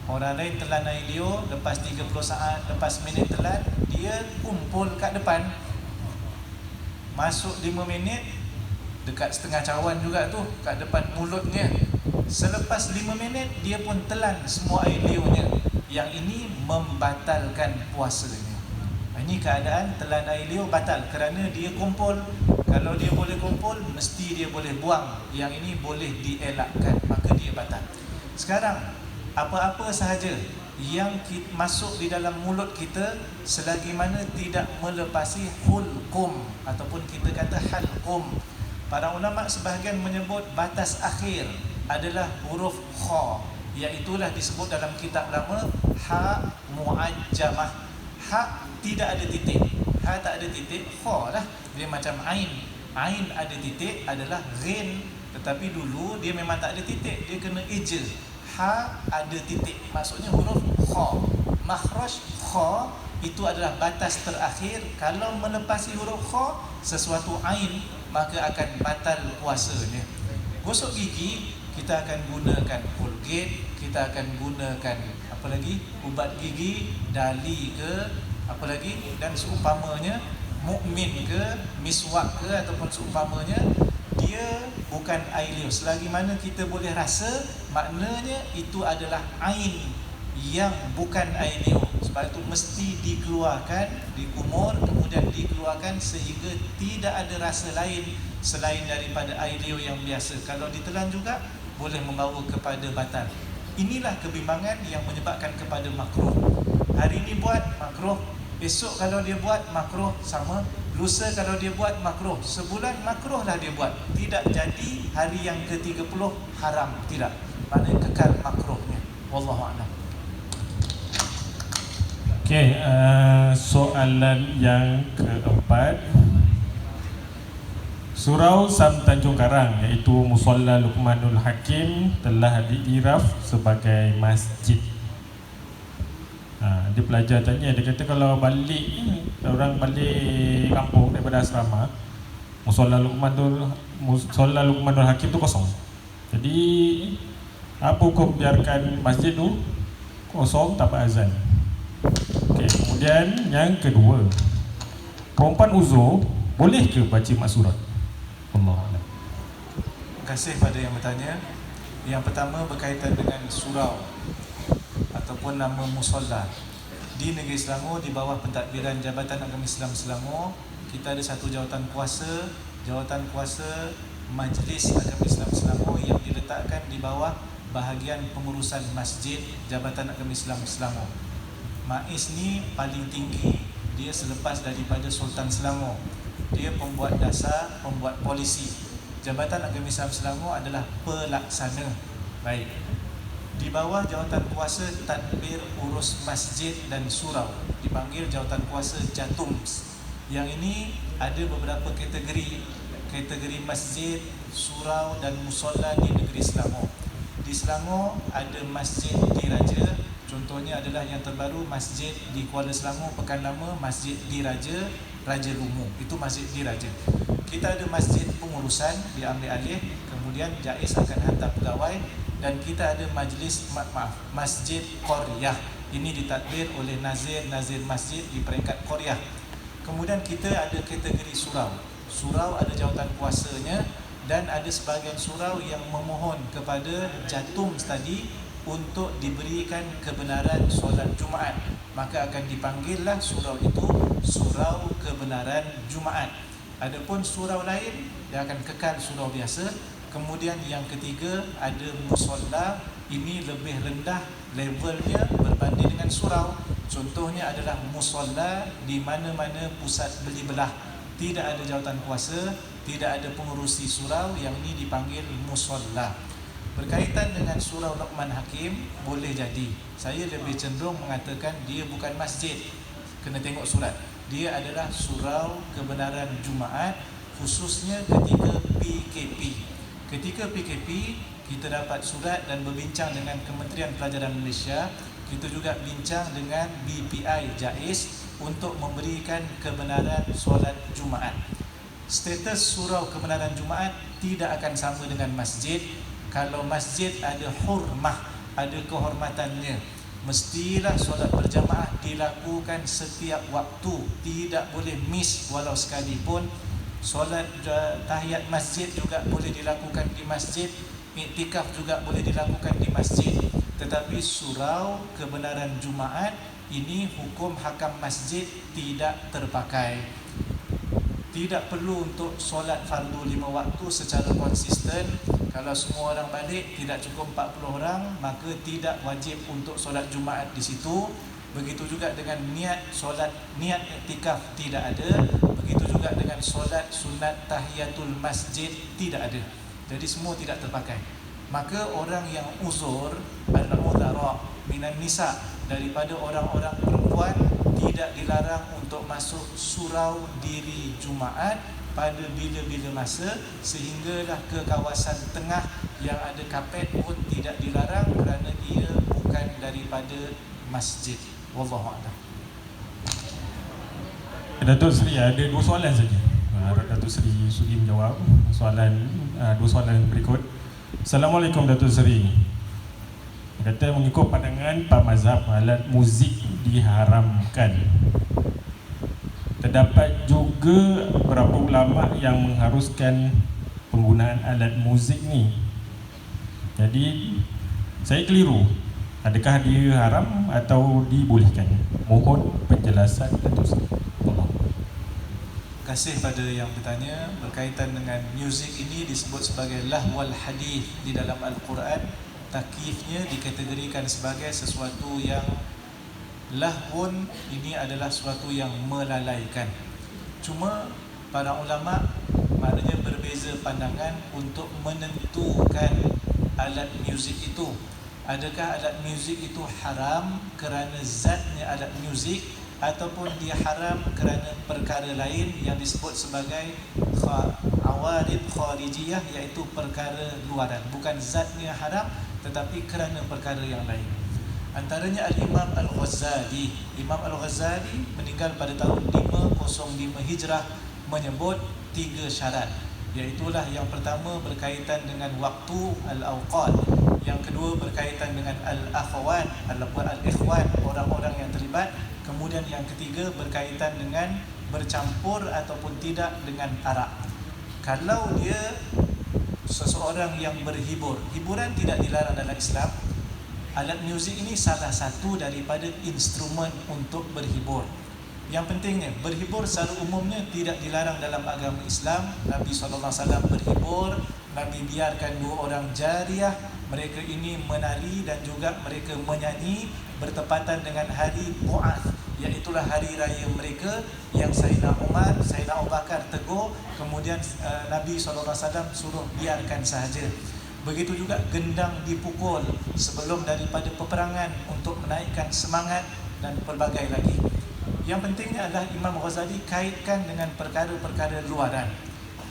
orang lain telan air liur, lepas 30 saat, lepas minit telan, dia kumpul kat depan. Masuk 5 minit, dekat setengah cawan juga tu, kat depan mulutnya. Selepas 5 minit, dia pun telan semua air liurnya. Yang ini membatalkan puasanya. Ini keadaan telan air liur batal kerana dia kumpul. Kalau dia boleh kumpul, mesti dia boleh buang. Yang ini boleh dielakkan, maka dia batal. Sekarang, apa-apa sahaja yang masuk di dalam mulut kita, selagi mana tidak melepasi hulqum ataupun kita kata halqum. Para ulama sebahagian menyebut batas akhir adalah huruf kha, iaitulah disebut dalam kitab lama ha muajjamah. Ha tidak ada titik, ha tak ada titik, kha lah. Dia macam ain. Ain ada titik adalah ghin, tetapi dulu dia memang tak ada titik, dia kena eja. Ha ada titik, maksudnya huruf kha. Makhraj kha itu adalah batas terakhir. Kalau melepasi huruf kha, sesuatu ain, maka akan batal puasanya. Gosok gigi, kita akan gunakan Colgate, kita akan gunakan apa lagi, ubat gigi, dali ke apa lagi, dan seumpamanya, mukmin ke, miswak ke, ataupun seumpamanya. Dia bukan air liur. Selagi mana kita boleh rasa, maknanya itu adalah ain yang bukan air liur. Sebab itu mesti dikeluarkan, dikumur, kemudian dikeluarkan sehingga tidak ada rasa lain selain daripada air liur yang biasa. Kalau ditelan juga boleh membawa kepada batal. Inilah kebimbangan yang menyebabkan kepada makruh. Hari ini buat makruh, esok kalau dia buat makruh sama, lusa kalau dia buat makruh, sebulan makruhlah dia buat. Tidak jadi hari yang ke-30 haram, tidak. Maknanya kekal makruhnya. Wallahu a'lam. Okey, soalan yang keempat. Surau Sam Tanjung Karang, iaitu Musalla Luqmanul Hakim, telah diiraf sebagai masjid. Dia pelajar tanya, dia kata kalau balik, orang balik kampung daripada asrama, Musalla Luqmanul Hakim tu kosong. Jadi apa hukum biarkan masjid tu kosong tanpa azan? Okey, kemudian yang kedua, perempuan uzur boleh ke baca mat surat? Allah. Terima kasih pada yang bertanya. Yang pertama berkaitan dengan surau ataupun nama musolla. Di negeri Selangor, di bawah pentadbiran Jabatan Agama Islam Selangor, kita ada satu jawatan kuasa Majlis Agama Islam Selangor yang diletakkan di bawah bahagian pengurusan masjid Jabatan Agama Islam Selangor. MAIS ni paling tinggi, dia selepas daripada Sultan Selangor. Dia pembuat dasar, pembuat polisi. Jabatan Agama Islam Selangor adalah pelaksana. Baik. Di bawah jawatan kuasa tadbir urus masjid dan surau dipanggil jawatan kuasa Jatums. Yang ini ada beberapa kategori masjid, surau dan musola di negeri Selangor. Di Selangor ada masjid diraja, contohnya adalah yang terbaru masjid di Kuala Selangor Pekan Lama, Masjid Diraja Raja Lumu, itu masjid diraja. Kita ada masjid pengurusan diambil alih, kemudian JAIS akan hantar pegawai, dan kita ada masjid qaryah. Ini ditadbir oleh nazir masjid di peringkat qaryah. Kemudian kita ada kategori surau. Surau ada jawatan kuasanya, dan ada sebahagian surau yang memohon kepada Jatum tadi untuk diberikan kebenaran solat Jumaat. Maka akan dipanggillah surau itu Surau Kebenaran Jumaat. Adapun surau lain, dia akan kekal surau biasa. Kemudian yang ketiga ada musola. Ini lebih rendah levelnya berbanding dengan surau. Contohnya adalah musola di mana-mana pusat beli belah. Tidak ada jawatan kuasa, tidak ada pengurusi surau, yang ini dipanggil musola. Berkaitan dengan surau Luqman Hakim, boleh jadi saya lebih cenderung mengatakan dia bukan masjid. Kena tengok surat. Dia adalah Surau Kebenaran Jumaat, khususnya ketika PKP. Ketika PKP, kita dapat surat dan berbincang dengan Kementerian Pelajaran Malaysia. Kita juga bincang dengan BPI JAIS untuk memberikan kebenaran solat Jumaat. Status Surau Kebenaran Jumaat tidak akan sama dengan masjid. Kalau masjid ada hurmah, ada kehormatannya, mestilah solat berjamaah dilakukan setiap waktu, tidak boleh miss walau sekalipun. Solat tahiyat masjid juga boleh dilakukan di masjid, iktikaf juga boleh dilakukan di masjid. Tetapi surau kebenaran Jumaat ini hukum hakam masjid tidak terpakai. Tidak perlu untuk solat fardu 5 waktu secara konsisten. Kalau semua orang balik tidak cukup 40 orang, maka tidak wajib untuk solat Jumaat di situ. Begitu juga dengan niat solat, niat iktikaf tidak ada. Begitu juga dengan solat sunat tahiyatul masjid tidak ada. Jadi semua tidak terpakai. Maka orang yang uzur, al-udhara minan nisa, daripada orang-orang perempuan, tidak dilarang untuk masuk surau diri Jumaat pada bila-bila masa, sehinggalah ke kawasan tengah yang ada kapet pun tidak dilarang kerana ia bukan daripada masjid. Wallahu a'lam. Datuk Seri ada 2 soalan saja. Harap Datuk Seri sudi menjawab soalan 2 soalan berikut. Assalamualaikum Datuk Seri. Kata mengikut pandangan Pak Mazhab, alat muzik diharamkan. Terdapat juga beberapa ulama yang mengharuskan penggunaan alat muzik ni. Jadi saya keliru. Adakah dia haram atau dibolehkan? Mohon penjelasan Datuk Seri. Tolong. Terima kasih pada yang bertanya. Berkaitan dengan muzik ini disebut sebagai lahwal hadith di dalam Al-Quran. Takifnya dikategorikan sebagai sesuatu yang lahwun, ini adalah sesuatu yang melalaikan. Cuma para ulama maknanya berbeza pandangan untuk menentukan alat muzik itu. Adakah alat muzik itu haram kerana zatnya alat muzik, ataupun dia haram kerana perkara lain yang disebut sebagai awarid kharijiyah, iaitu perkara luaran, bukan zatnya haram tetapi kerana perkara yang lain. Antaranya Al-Imam Al-Ghazali. Imam Al-Ghazali meninggal pada tahun 505 Hijrah, menyebut 3 syarat, iaitulah yang pertama berkaitan dengan waktu al-awqat, yang kedua berkaitan dengan al-akhwan, al-ikhwan, orang-orang yang terlibat, kemudian yang ketiga berkaitan dengan bercampur ataupun tidak dengan arak. Kalau dia seseorang yang berhibur, hiburan tidak dilarang dalam Islam. Alat muzik ini salah satu daripada instrumen untuk berhibur. Yang pentingnya, berhibur secara umumnya tidak dilarang dalam agama Islam. Nabi SAW berhibur, Nabi biarkan 2 orang jariah, mereka ini menari dan juga mereka menyanyi bertepatan dengan hari Mu'adh, iaitulah hari raya mereka yang Sayyidina Umar, Sayyidina Abu Bakar tegur, kemudian Nabi SAW suruh biarkan sahaja. Begitu juga gendang dipukul sebelum daripada peperangan untuk menaikkan semangat dan pelbagai lagi. Yang pentingnya adalah Imam Ghazali kaitkan dengan perkara-perkara luaran.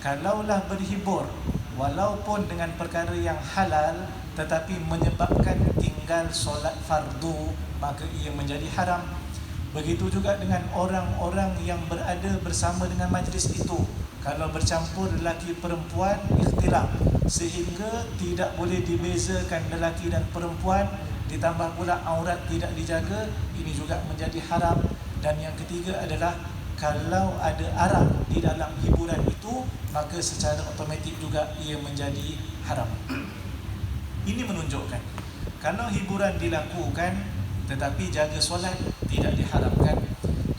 Kalaulah berhibur walaupun dengan perkara yang halal tetapi menyebabkan tinggal solat fardu, maka ia menjadi haram. Begitu juga dengan orang-orang yang berada bersama dengan majlis itu. Kalau bercampur lelaki perempuan, ikhtilaf, sehingga tidak boleh dibezakan lelaki dan perempuan, ditambah pula aurat tidak dijaga, ini juga menjadi haram. Dan yang ketiga adalah kalau ada arak di dalam hiburan itu, maka secara automatik juga ia menjadi haram. Ini menunjukkan kalau hiburan dilakukan tetapi jaga solat, tidak diharamkan.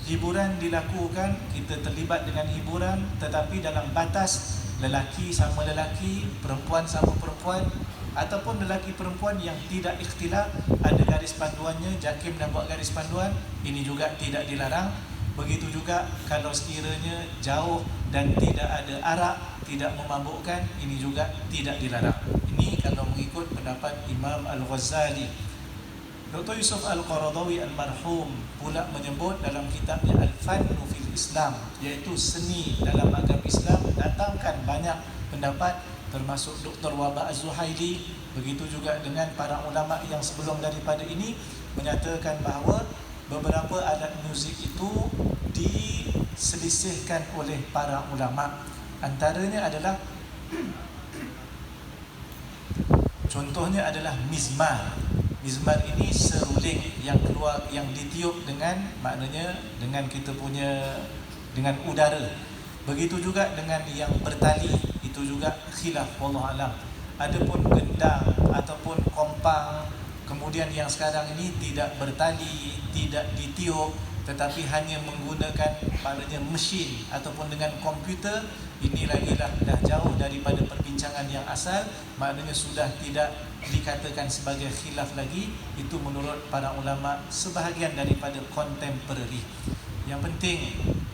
Hiburan dilakukan, kita terlibat dengan hiburan tetapi dalam batas lelaki sama lelaki, perempuan sama perempuan, ataupun lelaki perempuan yang tidak ikhtilaf, ada garis panduannya, JAKIM dah buat garis panduan, ini juga tidak dilarang. Begitu juga kalau sekiranya jauh dan tidak ada arak, tidak memabukkan, ini juga tidak dilarang. Ini kalau mengikut pendapat Imam Al-Ghazali. Dr. Yusuf Al-Qaradawi Al-Marhum pula menyebut dalam kitabnya Al-Fannu fil Islam, iaitu seni dalam agama Islam, datangkan banyak pendapat, termasuk Dr. Waba Az-Zuhaili. Begitu juga dengan para ulama yang sebelum daripada ini menyatakan bahawa beberapa alat muzik itu diselisihkan oleh para ulama. Antaranya adalah, contohnya adalah mizmar. Mizmar ini seruling yang keluar, yang ditiup dengan, maknanya dengan kita punya, dengan udara. Begitu juga dengan yang bertali, itu juga khilaf, wallahu alam. Adapun gendang ataupun kompang, kemudian yang sekarang ini tidak bertali, tidak ditiup, tetapi hanya menggunakan maknanya mesin ataupun dengan komputer, ini lagi dah jauh daripada perbincangan yang asal, maknanya sudah tidak dikatakan sebagai khilaf lagi. Itu menurut para ulama sebahagian daripada contemporary. Yang penting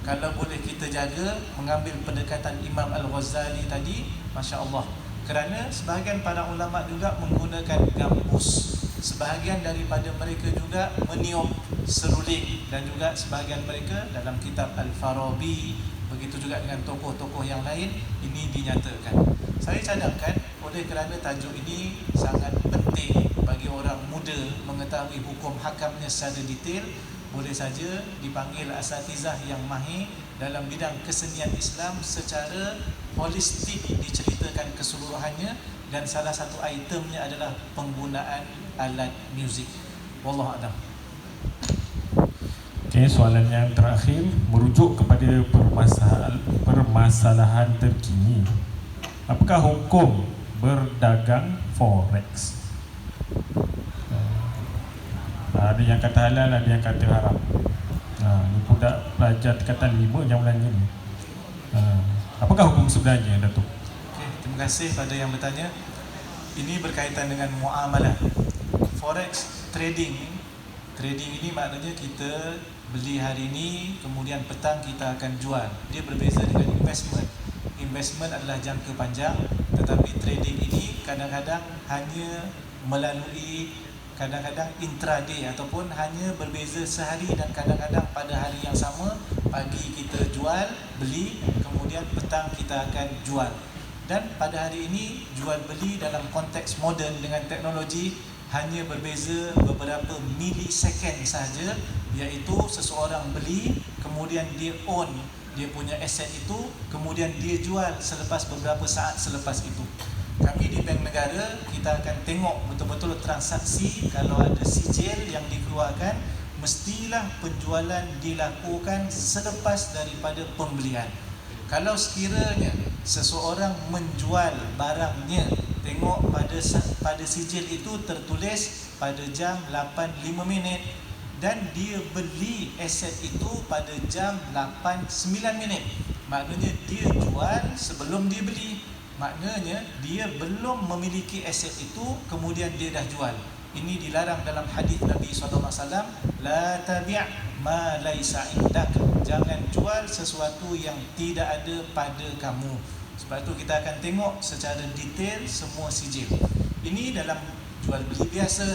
kalau boleh kita jaga, mengambil pendekatan Imam Al-Ghazali tadi, Masya Allah. Kerana sebahagian para ulama juga menggunakan gambus, sebahagian daripada mereka juga meniup seruling, dan juga sebahagian mereka dalam kitab Al-Farabi, begitu juga dengan tokoh-tokoh yang lain, ini dinyatakan. Saya cadangkan oleh kerana tajuk ini sangat penting bagi orang muda mengetahui hukum hakamnya secara detail, boleh saja dipanggil asatizah yang mahir dalam bidang kesenian Islam secara holistik, diceritakan keseluruhannya, dan salah satu itemnya adalah penggunaan alat muzik. Wallahu a'lam. Okey, soalan yang terakhir merujuk kepada permasalahan terkini. Apakah hukum berdagang forex? Ada yang kata halal, ada yang kata haram. Ini budak pelajar tingkatan 5 yang menanya ni. Apakah hukum sebenarnya, Datuk? Okay, terima kasih pada yang bertanya. Ini berkaitan dengan muamalah. Forex trading ini maknanya kita beli hari ini, kemudian petang kita akan jual. Dia berbeza dengan investment. Investment adalah jangka panjang, tetapi trading ini kadang-kadang hanya melalui, kadang-kadang intraday, ataupun hanya berbeza sehari, dan kadang-kadang pada hari yang sama, pagi kita jual, beli, kemudian petang kita akan jual. Dan pada hari ini jual beli dalam konteks moden dengan teknologi hanya berbeza beberapa milisecond sahaja, iaitu seseorang beli, kemudian dia own dia punya aset itu, kemudian dia jual selepas beberapa saat selepas itu. Kami di Bank Negara, kita akan tengok betul-betul transaksi. Kalau ada sijil yang dikeluarkan, mestilah penjualan dilakukan selepas daripada pembelian. Kalau sekiranya seseorang menjual barangnya, tengok pada sijil itu tertulis pada jam 8.05 dan dia beli aset itu pada jam 8.09, maknanya dia jual sebelum dia beli. Maknanya dia belum memiliki aset itu, kemudian dia dah jual. Ini dilarang dalam hadis Nabi SAW, la tabi' ma laisa indak. Jangan jual sesuatu yang tidak ada pada kamu. Sebab itu kita akan tengok secara detail semua sijil. Ini dalam jual beli biasa,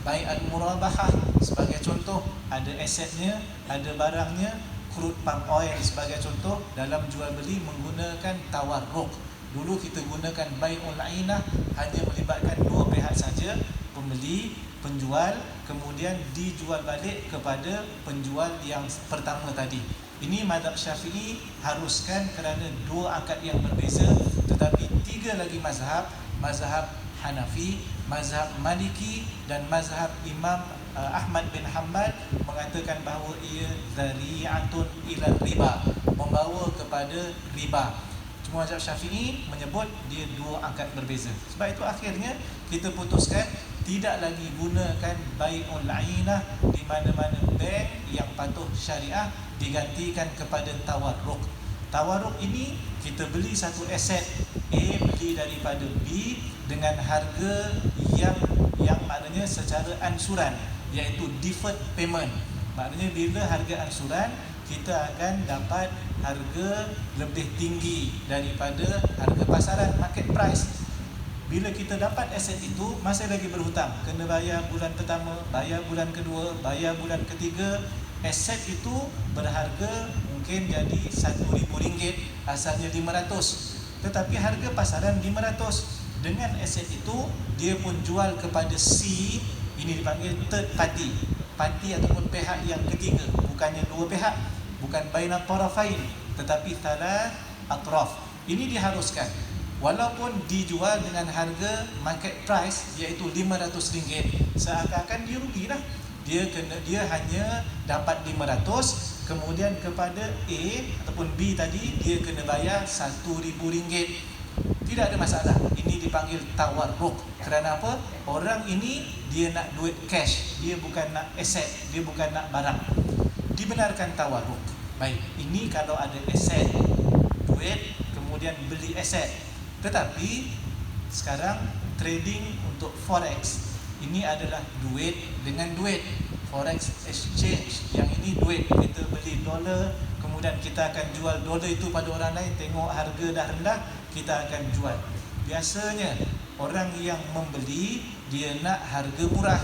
baik al-murabahah sebagai contoh, ada asetnya, ada barangnya. Crude palm oil sebagai contoh, dalam jual beli menggunakan tawarruk. Dulu kita gunakan bai'ul ainah, hanya melibatkan dua pihak saja, pembeli, penjual, kemudian dijual balik kepada penjual yang pertama tadi. Ini mazhab Syafi'i haruskan kerana dua akad yang berbeza, tetapi tiga lagi mazhab, mazhab Hanafi, mazhab Maliki dan mazhab Imam Ahmad bin Hanbal mengatakan bahawa ia dzari'atun ila riba, membawa kepada riba. Cuma mazhab Syafi'i menyebut dia dua akad berbeza. Sebab itu akhirnya kita putuskan tidak lagi gunakan bai'ul ainah di mana-mana bank yang patuh syariah, digantikan kepada tawarruk. Tawarruk ini kita beli satu aset A, beli daripada B dengan harga yang maknanya secara ansuran, iaitu deferred payment. Maknanya bila harga ansuran, kita akan dapat harga lebih tinggi daripada harga pasaran, market price. Bila kita dapat aset itu, masih lagi berhutang, kena bayar bulan pertama, bayar bulan kedua, bayar bulan ketiga. Aset itu berharga mungkin jadi RM1,000, asalnya 500, tetapi harga pasaran 500. Dengan aset itu, dia pun jual kepada C. Ini dipanggil third party, parti ataupun pihak yang ketiga. Bukannya dua pihak, bukan bainat tarafain, tetapi thalath atraf. Ini diharuskan, walaupun dijual dengan harga market price, iaitu RM500, seakan-akan dia rugilah. Dia hanya dapat 500, kemudian kepada A ataupun B tadi dia kena bayar RM1,000. Tidak ada masalah. Ini dipanggil tawarruk. Kerana apa? Orang ini dia nak duit cash, dia bukan nak aset, dia bukan nak barang. Dibenarkan tawarruk. Baik, ini kalau ada aset, duit, kemudian beli aset. Tetapi sekarang trading untuk forex, ini adalah duit dengan duit, forex exchange. Yang ini duit, kita beli dolar, kemudian kita akan jual dolar itu pada orang lain. Tengok harga dah rendah, kita akan jual. Biasanya orang yang membeli dia nak harga murah,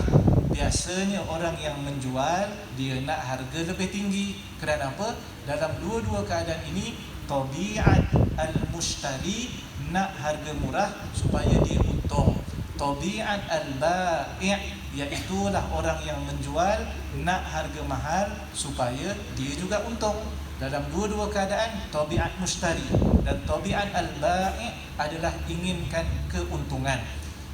biasanya orang yang menjual dia nak harga lebih tinggi. Kerana apa? Dalam dua-dua keadaan ini, tabiat al-mushtari nak harga murah supaya dia untung. Tabiat al-bai', iaitulah orang yang menjual nak harga mahal supaya dia juga untung. Dalam dua-dua keadaan, tabiat mushtari dan tabiat al-bai' adalah inginkan keuntungan.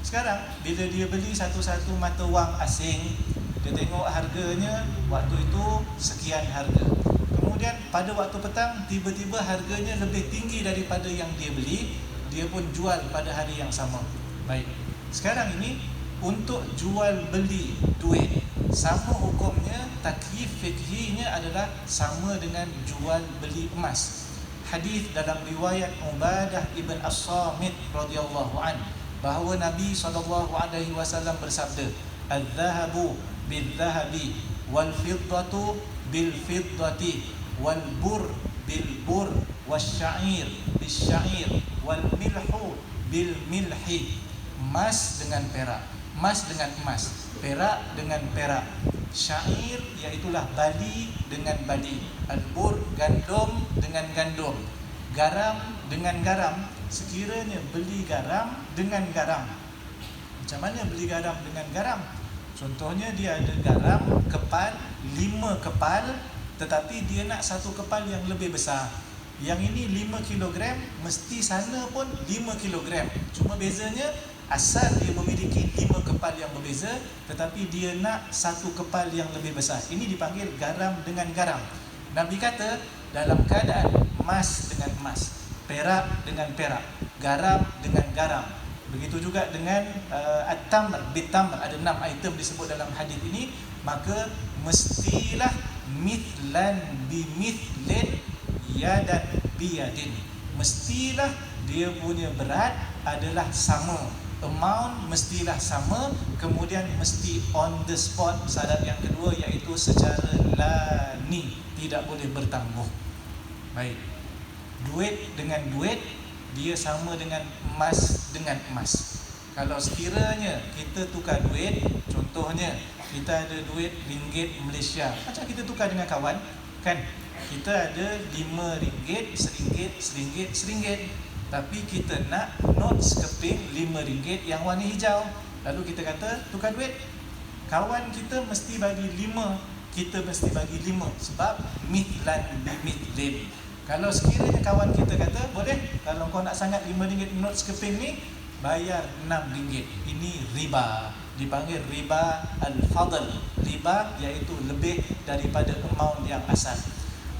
Sekarang bila dia beli satu-satu mata wang asing, dia tengok harganya waktu itu sekian harga. Kemudian pada waktu petang, tiba-tiba harganya lebih tinggi daripada yang dia beli, dia pun jual pada hari yang sama. Baik, sekarang ini untuk jual beli duit, sama hukumnya, taklif fikhinya adalah sama dengan jual beli emas. Hadis dalam riwayat Ubadah ibn As-Samit radhiyallahu an, bahawa Nabi SAW bersabda, "Al-dhahabu bil-dhahabi, wal-fiddatu bil-fiddati, wal-bur bil-bur, wasya'ir bil-sya'ir, wal-milhu bil-milhi." Emas dengan perak, emas dengan emas, perak dengan perak, syair iaitulah bali dengan bali, al-bur gandum dengan gandum, garam dengan garam. Sekiranya beli garam dengan garam, macam mana beli garam dengan garam? Contohnya dia ada garam kepal, 5 kepal, tetapi dia nak satu kepal yang lebih besar. Yang ini 5 kilogram, mesti sana pun 5 kilogram. Cuma bezanya asal dia memiliki 5 kepal yang berbeza, tetapi dia nak satu kepal yang lebih besar. Ini dipanggil garam dengan garam. Nabi kata dalam keadaan emas dengan emas, perak dengan perak, garam dengan garam. Begitu juga dengan at-tamr bit-tamr, ada 6 item disebut dalam hadis ini, maka mestilah mithlan bimithlin, yadan biyadin. Mestilah dia punya berat adalah sama, amount mestilah sama, kemudian mesti on the spot. Syarat yang kedua iaitu secara lani, tidak boleh bertangguh. Baik, duit dengan duit, dia sama dengan emas dengan emas. Kalau sekiranya kita tukar duit, contohnya kita ada duit ringgit Malaysia, macam kita tukar dengan kawan kan, kita ada RM5, RM1, tapi kita nak not sekeping RM5 yang warna hijau. Lalu kita kata tukar duit, kawan kita mesti bagi 5, kita mesti bagi 5, sebab mithlan bimithlin. Kalau sekiranya kawan kita kata, boleh, kalau kau nak sangat RM5 not sekeping ni, bayar RM6. Ini riba, dipanggil riba al-fadl. Riba iaitu lebih daripada amount yang asal.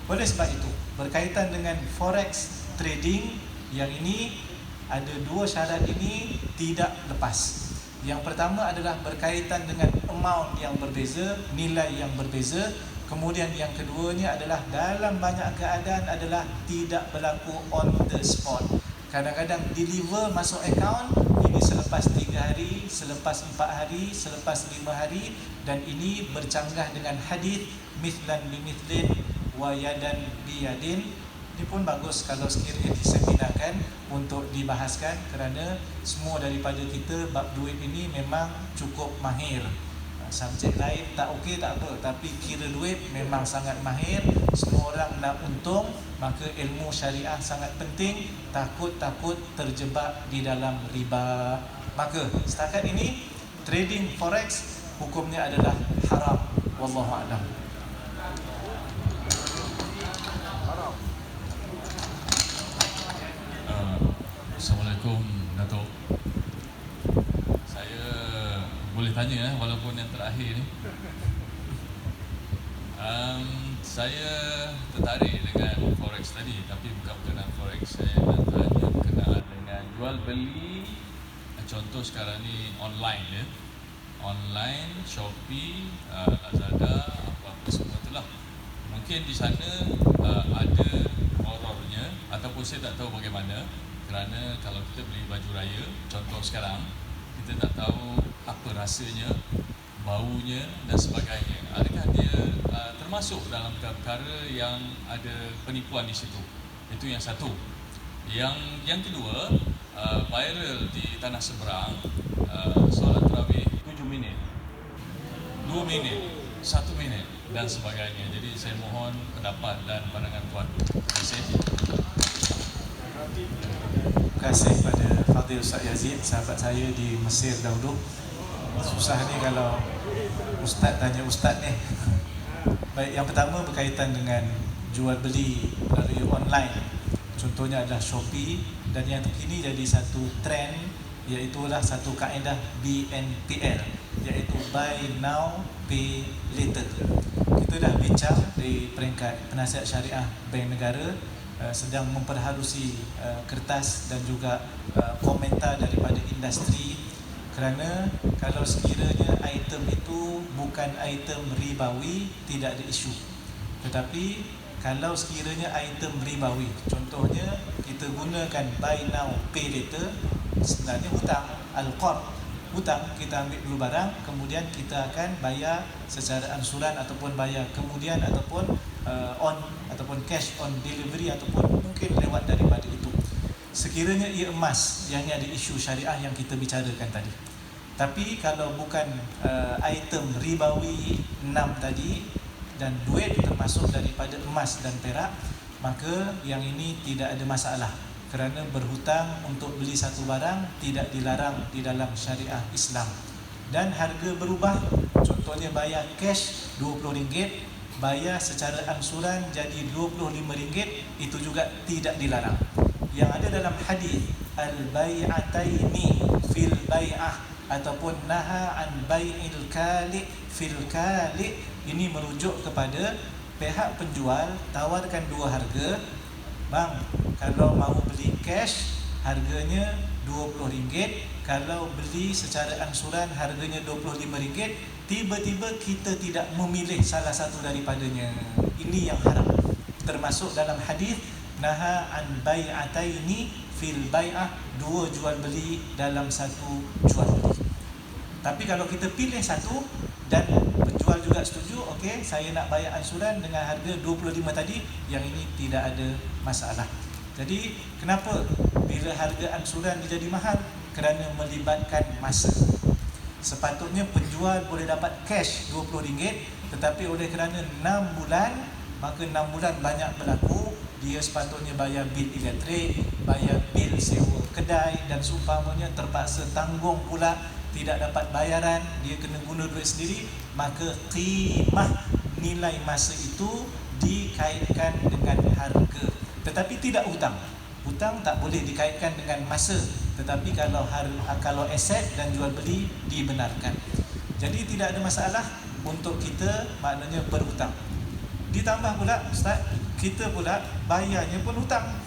Oleh sebab itu, berkaitan dengan forex trading, yang ini ada 2 syarat ini tidak lepas. Yang pertama adalah berkaitan dengan amount yang berbeza, nilai yang berbeza. Kemudian yang keduanya adalah dalam banyak keadaan adalah tidak berlaku on the spot. Kadang-kadang deliver masuk account ini selepas 3 hari, selepas 4 hari, selepas 5 hari, dan ini bercanggah dengan hadis mithlan bimithlin wa yadan biyadin. Ini pun bagus kalau sekiranya diseminarkan untuk dibahaskan, kerana semua daripada kita bab duit ini memang cukup mahir. Subjek lain tak okey tak apa, tapi kira duit memang sangat mahir. Semua orang nak untung, maka ilmu syariah sangat penting. Takut terjebak di dalam riba. Maka setakat ini trading forex hukumnya adalah haram. Wallahu a'lam. Assalamualaikum Datuk. Saya boleh tanya walaupun yang terakhir ni. Saya tertarik dengan forex tadi, tapi bukan berkenaan forex. Saya nak tanya berkenaan dengan jual beli. Contoh sekarang ni online ya. Online, Shopee, Lazada, apa-apa semua tu lah. Mungkin di sana ada horornya, ataupun saya tak tahu bagaimana. Kerana kalau kita beli baju raya, contoh sekarang, kita tak tahu apa rasanya, baunya dan sebagainya. Adakah dia termasuk dalam perkara yang ada penipuan di situ? Itu yang satu. Yang kedua, viral di tanah seberang, solat tarawih 7 minit, 2 minit, 1 minit dan sebagainya. Jadi saya mohon pendapat dan pandangan tuan. Terima kasih. Terima kasih pada Fadil Ustaz Yazid, sahabat saya di Mesir dahulu. Susah ni kalau Ustaz tanya Ustaz ni. Baik, yang pertama berkaitan dengan jual beli melalui online. Contohnya adalah Shopee, dan yang terkini jadi satu trend, iaitulah satu kaedah BNPL, iaitu Buy Now Pay Later. Kita dah bincang di peringkat penasihat syariah Bank Negara, sedang memperhalusi kertas dan juga komentar daripada industri, kerana kalau sekiranya item itu bukan item ribawi, tidak ada isu. Tetapi kalau sekiranya item ribawi, contohnya kita gunakan buy now pay later, sebenarnya hutang, al-qard, hutang. Kita ambil dulu barang, kemudian kita akan bayar secara ansuran ataupun bayar kemudian, ataupun on ataupun cash on delivery, ataupun mungkin lewat daripada itu. Sekiranya ia emas, yang ada isu syariah yang kita bicarakan tadi. Tapi kalau bukan item ribawi 6 tadi, dan duit termasuk daripada emas dan perak, maka yang ini tidak ada masalah, kerana berhutang untuk beli satu barang tidak dilarang di dalam syariah Islam. Dan harga berubah, contohnya bayar cash RM20, bayar secara ansuran jadi RM25, itu juga tidak dilarang. Yang ada dalam hadis al-bai'ataini fil bai'ah, ataupun naha an bai'il kali fil kali, ini merujuk kepada pihak penjual tawarkan dua harga. Bang, kalau mau beli cash harganya RM20, kalau beli secara ansuran harganya RM25, tiba-tiba kita tidak memilih salah satu daripadanya. Ini yang haram, termasuk dalam hadis naha an bai'ataini fil bai'ah, dua jual beli dalam satu jual beli. Tapi kalau kita pilih satu dan penjual juga setuju, okey, saya nak bayar ansuran dengan harga 25 tadi, yang ini tidak ada masalah. Jadi kenapa bila harga angsuran dia jadi mahal? Kerana melibatkan masa. Sepatutnya penjual boleh dapat cash RM20, tetapi oleh kerana 6 bulan, maka 6 bulan banyak berlaku, dia sepatutnya bayar bil elektrik, bayar bil sewa kedai dan seumpamanya, terpaksa tanggung pula, tidak dapat bayaran, dia kena guna duit sendiri, maka qimah nilai masa itu dikaitkan dengan harga. Tetapi tidak hutang. Hutang tak boleh dikaitkan dengan masa, tetapi kalau aset dan jual beli dibenarkan. Jadi tidak ada masalah untuk kita maknanya berhutang. Ditambah pula Ustaz, kita pula bayarnya pun hutang.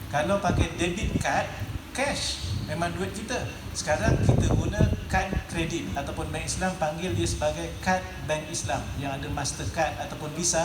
Kalau pakai debit card, cash, memang duit kita. Sekarang kita guna kad kredit ataupun bank Islam panggil dia sebagai kad bank Islam yang ada Mastercard ataupun Visa.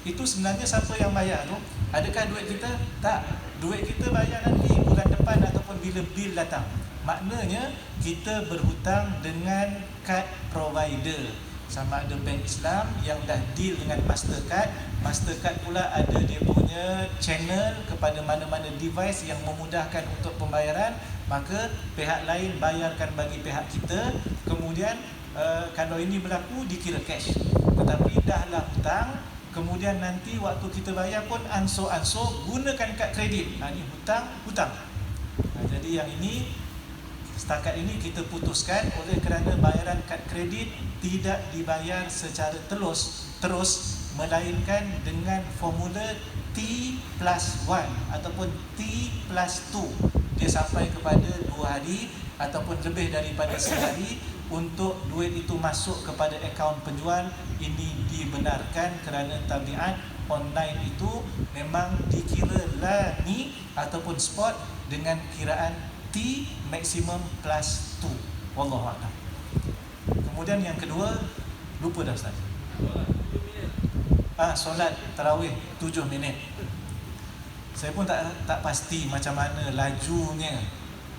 Itu sebenarnya siapa yang bayar tu? Adakah duit kita? Tak. Duit kita bayar nanti bulan depan ataupun bila bil datang. Maknanya kita berhutang dengan kad provider. Sama ada bank Islam yang dah deal dengan Mastercard. Mastercard pula ada dia punya channel kepada mana-mana device yang memudahkan untuk pembayaran. Maka pihak lain bayarkan bagi pihak kita. Kemudian kalau ini berlaku dikira cash. Tetapi dahlah hutang, kemudian nanti waktu kita bayar pun ansur-ansur gunakan kad kredit. Ini hutang. Jadi yang ini setakat ini kita putuskan oleh kerana bayaran kad kredit tidak dibayar secara terus, melainkan dengan formula T+1 ataupun T+2. Dia sampai kepada 2 hari ataupun lebih daripada sehari untuk duit itu masuk kepada akaun penjual. Ini dibenarkan kerana tabiat online itu memang dikira lani ataupun spot dengan kiraan T maksimum plus 2. Wallahualam. Kemudian yang kedua, lupa dah Ustaz. Solat tarawih 7 minit. Saya pun tak pasti macam mana lajunya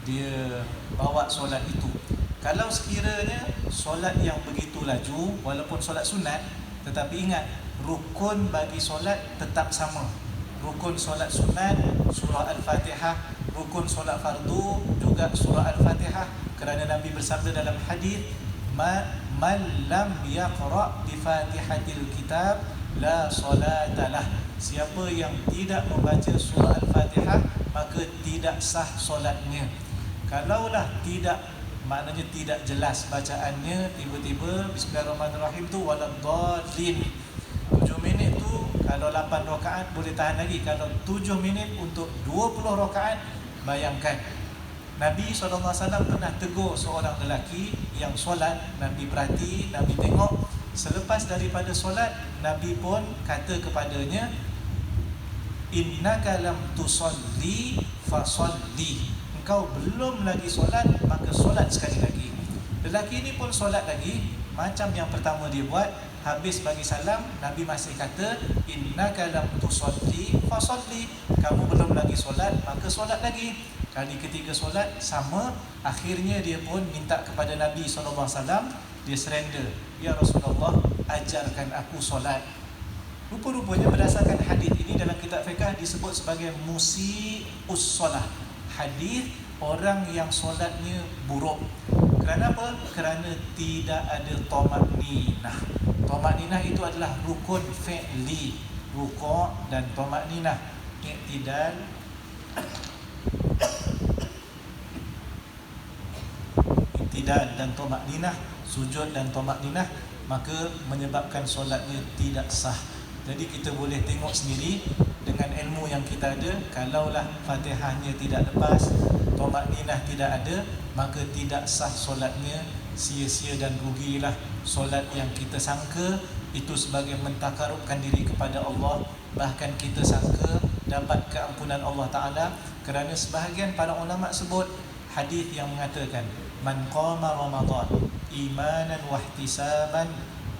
dia bawa solat itu. Kalau sekiranya solat yang begitu laju, walaupun solat sunat, tetapi ingat, rukun bagi solat tetap sama. Rukun solat sunat surah Al-Fatihah, rukun solat fardu juga surah Al-Fatihah, kerana Nabi bersabda dalam hadis, man lam yaqra bi Fatihatil kitab la salatalah. Siapa yang tidak membaca surah Al-Fatihah maka tidak sah solatnya. Kalaulah tidak, maknanya tidak jelas bacaannya, tiba-tiba bismillahirrahmanirrahim tu waladhdallin. 7 minit tu kalau 8 rakaat boleh tahan lagi. Kalau 7 minit untuk 20 rakaat, bayangkan. Nabi SAW pernah tegur seorang lelaki yang solat. Nabi perhati, Nabi tengok. Selepas daripada solat, Nabi pun kata kepadanya, innaka lam tusalli fasalli. Engkau belum lagi solat, maka solat sekali lagi. Lelaki ini pun solat lagi. Macam yang pertama dia buat, habis bagi salam, Nabi masih kata, innaka lam tusalli fasalli. Kamu belum lagi solat, maka solat lagi. Kali ketiga solat sama. Akhirnya dia pun minta kepada Nabi SAW, dia surrender, ya Rasulullah, ajarkan aku solat. Rupa-rupanya berdasarkan hadis ini dalam kitab fiqh disebut sebagai musi'us solah. Hadis orang yang solatnya buruk. Kerana apa? Kerana tidak ada tamakninah. Tamakninah itu adalah rukun fi'li, ruku' dan tamakninah, i'tidal, i'tidal dan tamakninah, sujud dan tamakninah, maka menyebabkan solatnya tidak sah. Jadi kita boleh tengok sendiri dengan ilmu yang kita ada. Kalaulah Fatihahnya tidak lepas, tamakninah tidak ada, maka tidak sah solatnya, sia-sia dan rugilah solat yang kita sangka itu sebagai mentakarubkan diri kepada Allah. Bahkan kita sangka dapat keampunan Allah Ta'ala. Kerana sebahagian para ulama sebut hadis yang mengatakan, man qama Ramadan imanan wahtisaban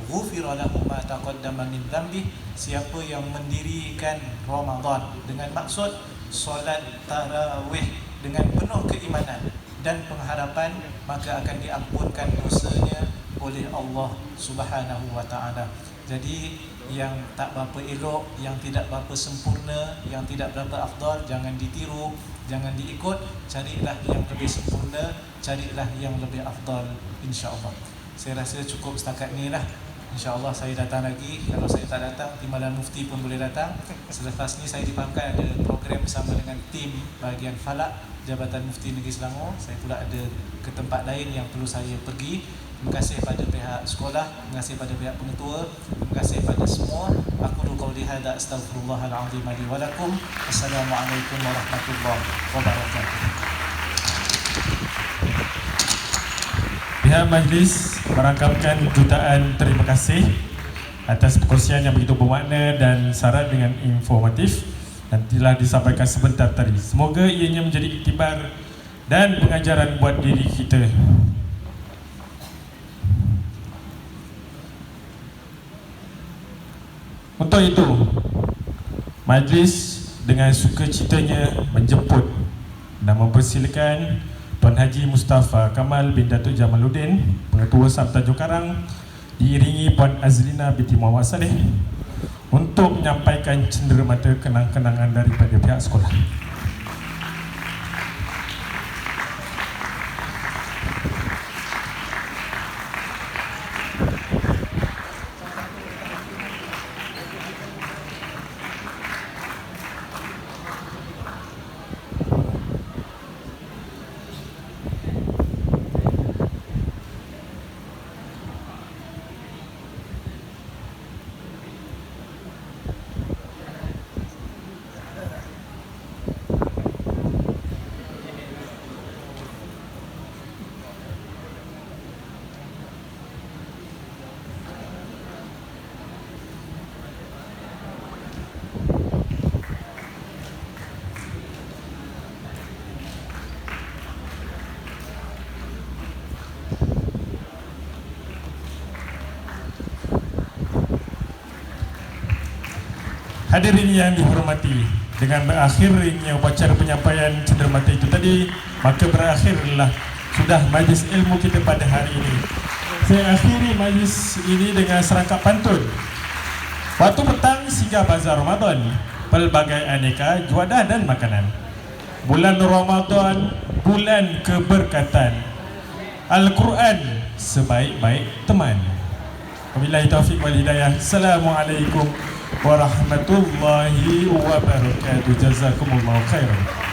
ghufira lahu ma taqaddama min dhanbi. Siapa yang mendirikan Ramadan dengan maksud solat tarawih dengan penuh keimanan dan pengharapan, maka akan diampunkan dosanya oleh Allah Subhanahu wa Ta'ala. Jadi yang tak berapa elok, yang tidak berapa sempurna, yang tidak berapa afdal, jangan ditiru, jangan diikut. Carilah yang lebih sempurna, carilah yang lebih afdal, insya-Allah. Saya rasa cukup setakat ni lah. InsyaAllah saya datang lagi. Kalau saya tak datang, Timbalan Mufti pun boleh datang. Selepas ni saya dipahamkan ada program bersama dengan tim bahagian Falak Jabatan Mufti Negeri Selangor. Saya pula ada ke tempat lain yang perlu saya pergi. Terima kasih pada pihak sekolah, terima kasih pada pihak pengetua, terima kasih pada semua. Aku qauli hadza astaghfirullahalazim li wa lakum. Assalamualaikum warahmatullahi wabarakatuh. Pihak majlis merangkamkan jutaan terima kasih atas perkongsian yang begitu bermakna dan syarat dengan informatif dan telah disampaikan sebentar tadi. Semoga ianya menjadi iktibar dan pengajaran buat diri kita. Untuk itu, majlis dengan sukacitanya menjemput dan mempersilakan Tuan Haji Mustafa Kamal bin Datuk Jamaluddin, Pengetua SAP Tanjung Karang, diiringi Puan Azlina binti Muhammad Saleh untuk menyampaikan cenderamata kenang-kenangan daripada pihak sekolah. Hadirin yang dihormati, dengan berakhirnya upacara penyampaian cenderamata itu tadi, maka berakhirlah sudah majlis ilmu kita pada hari ini. Saya akhiri majlis ini dengan serangkap pantun. Waktu petang singgah bazar Ramadan, pelbagai aneka juadah dan makanan. Bulan Ramadan, bulan keberkatan. Al-Quran sebaik-baik teman. Wabillahi taufiq wal hidayah. Assalamualaikum warahmatullahi wabarakatuh. Jazakumullahu khairan.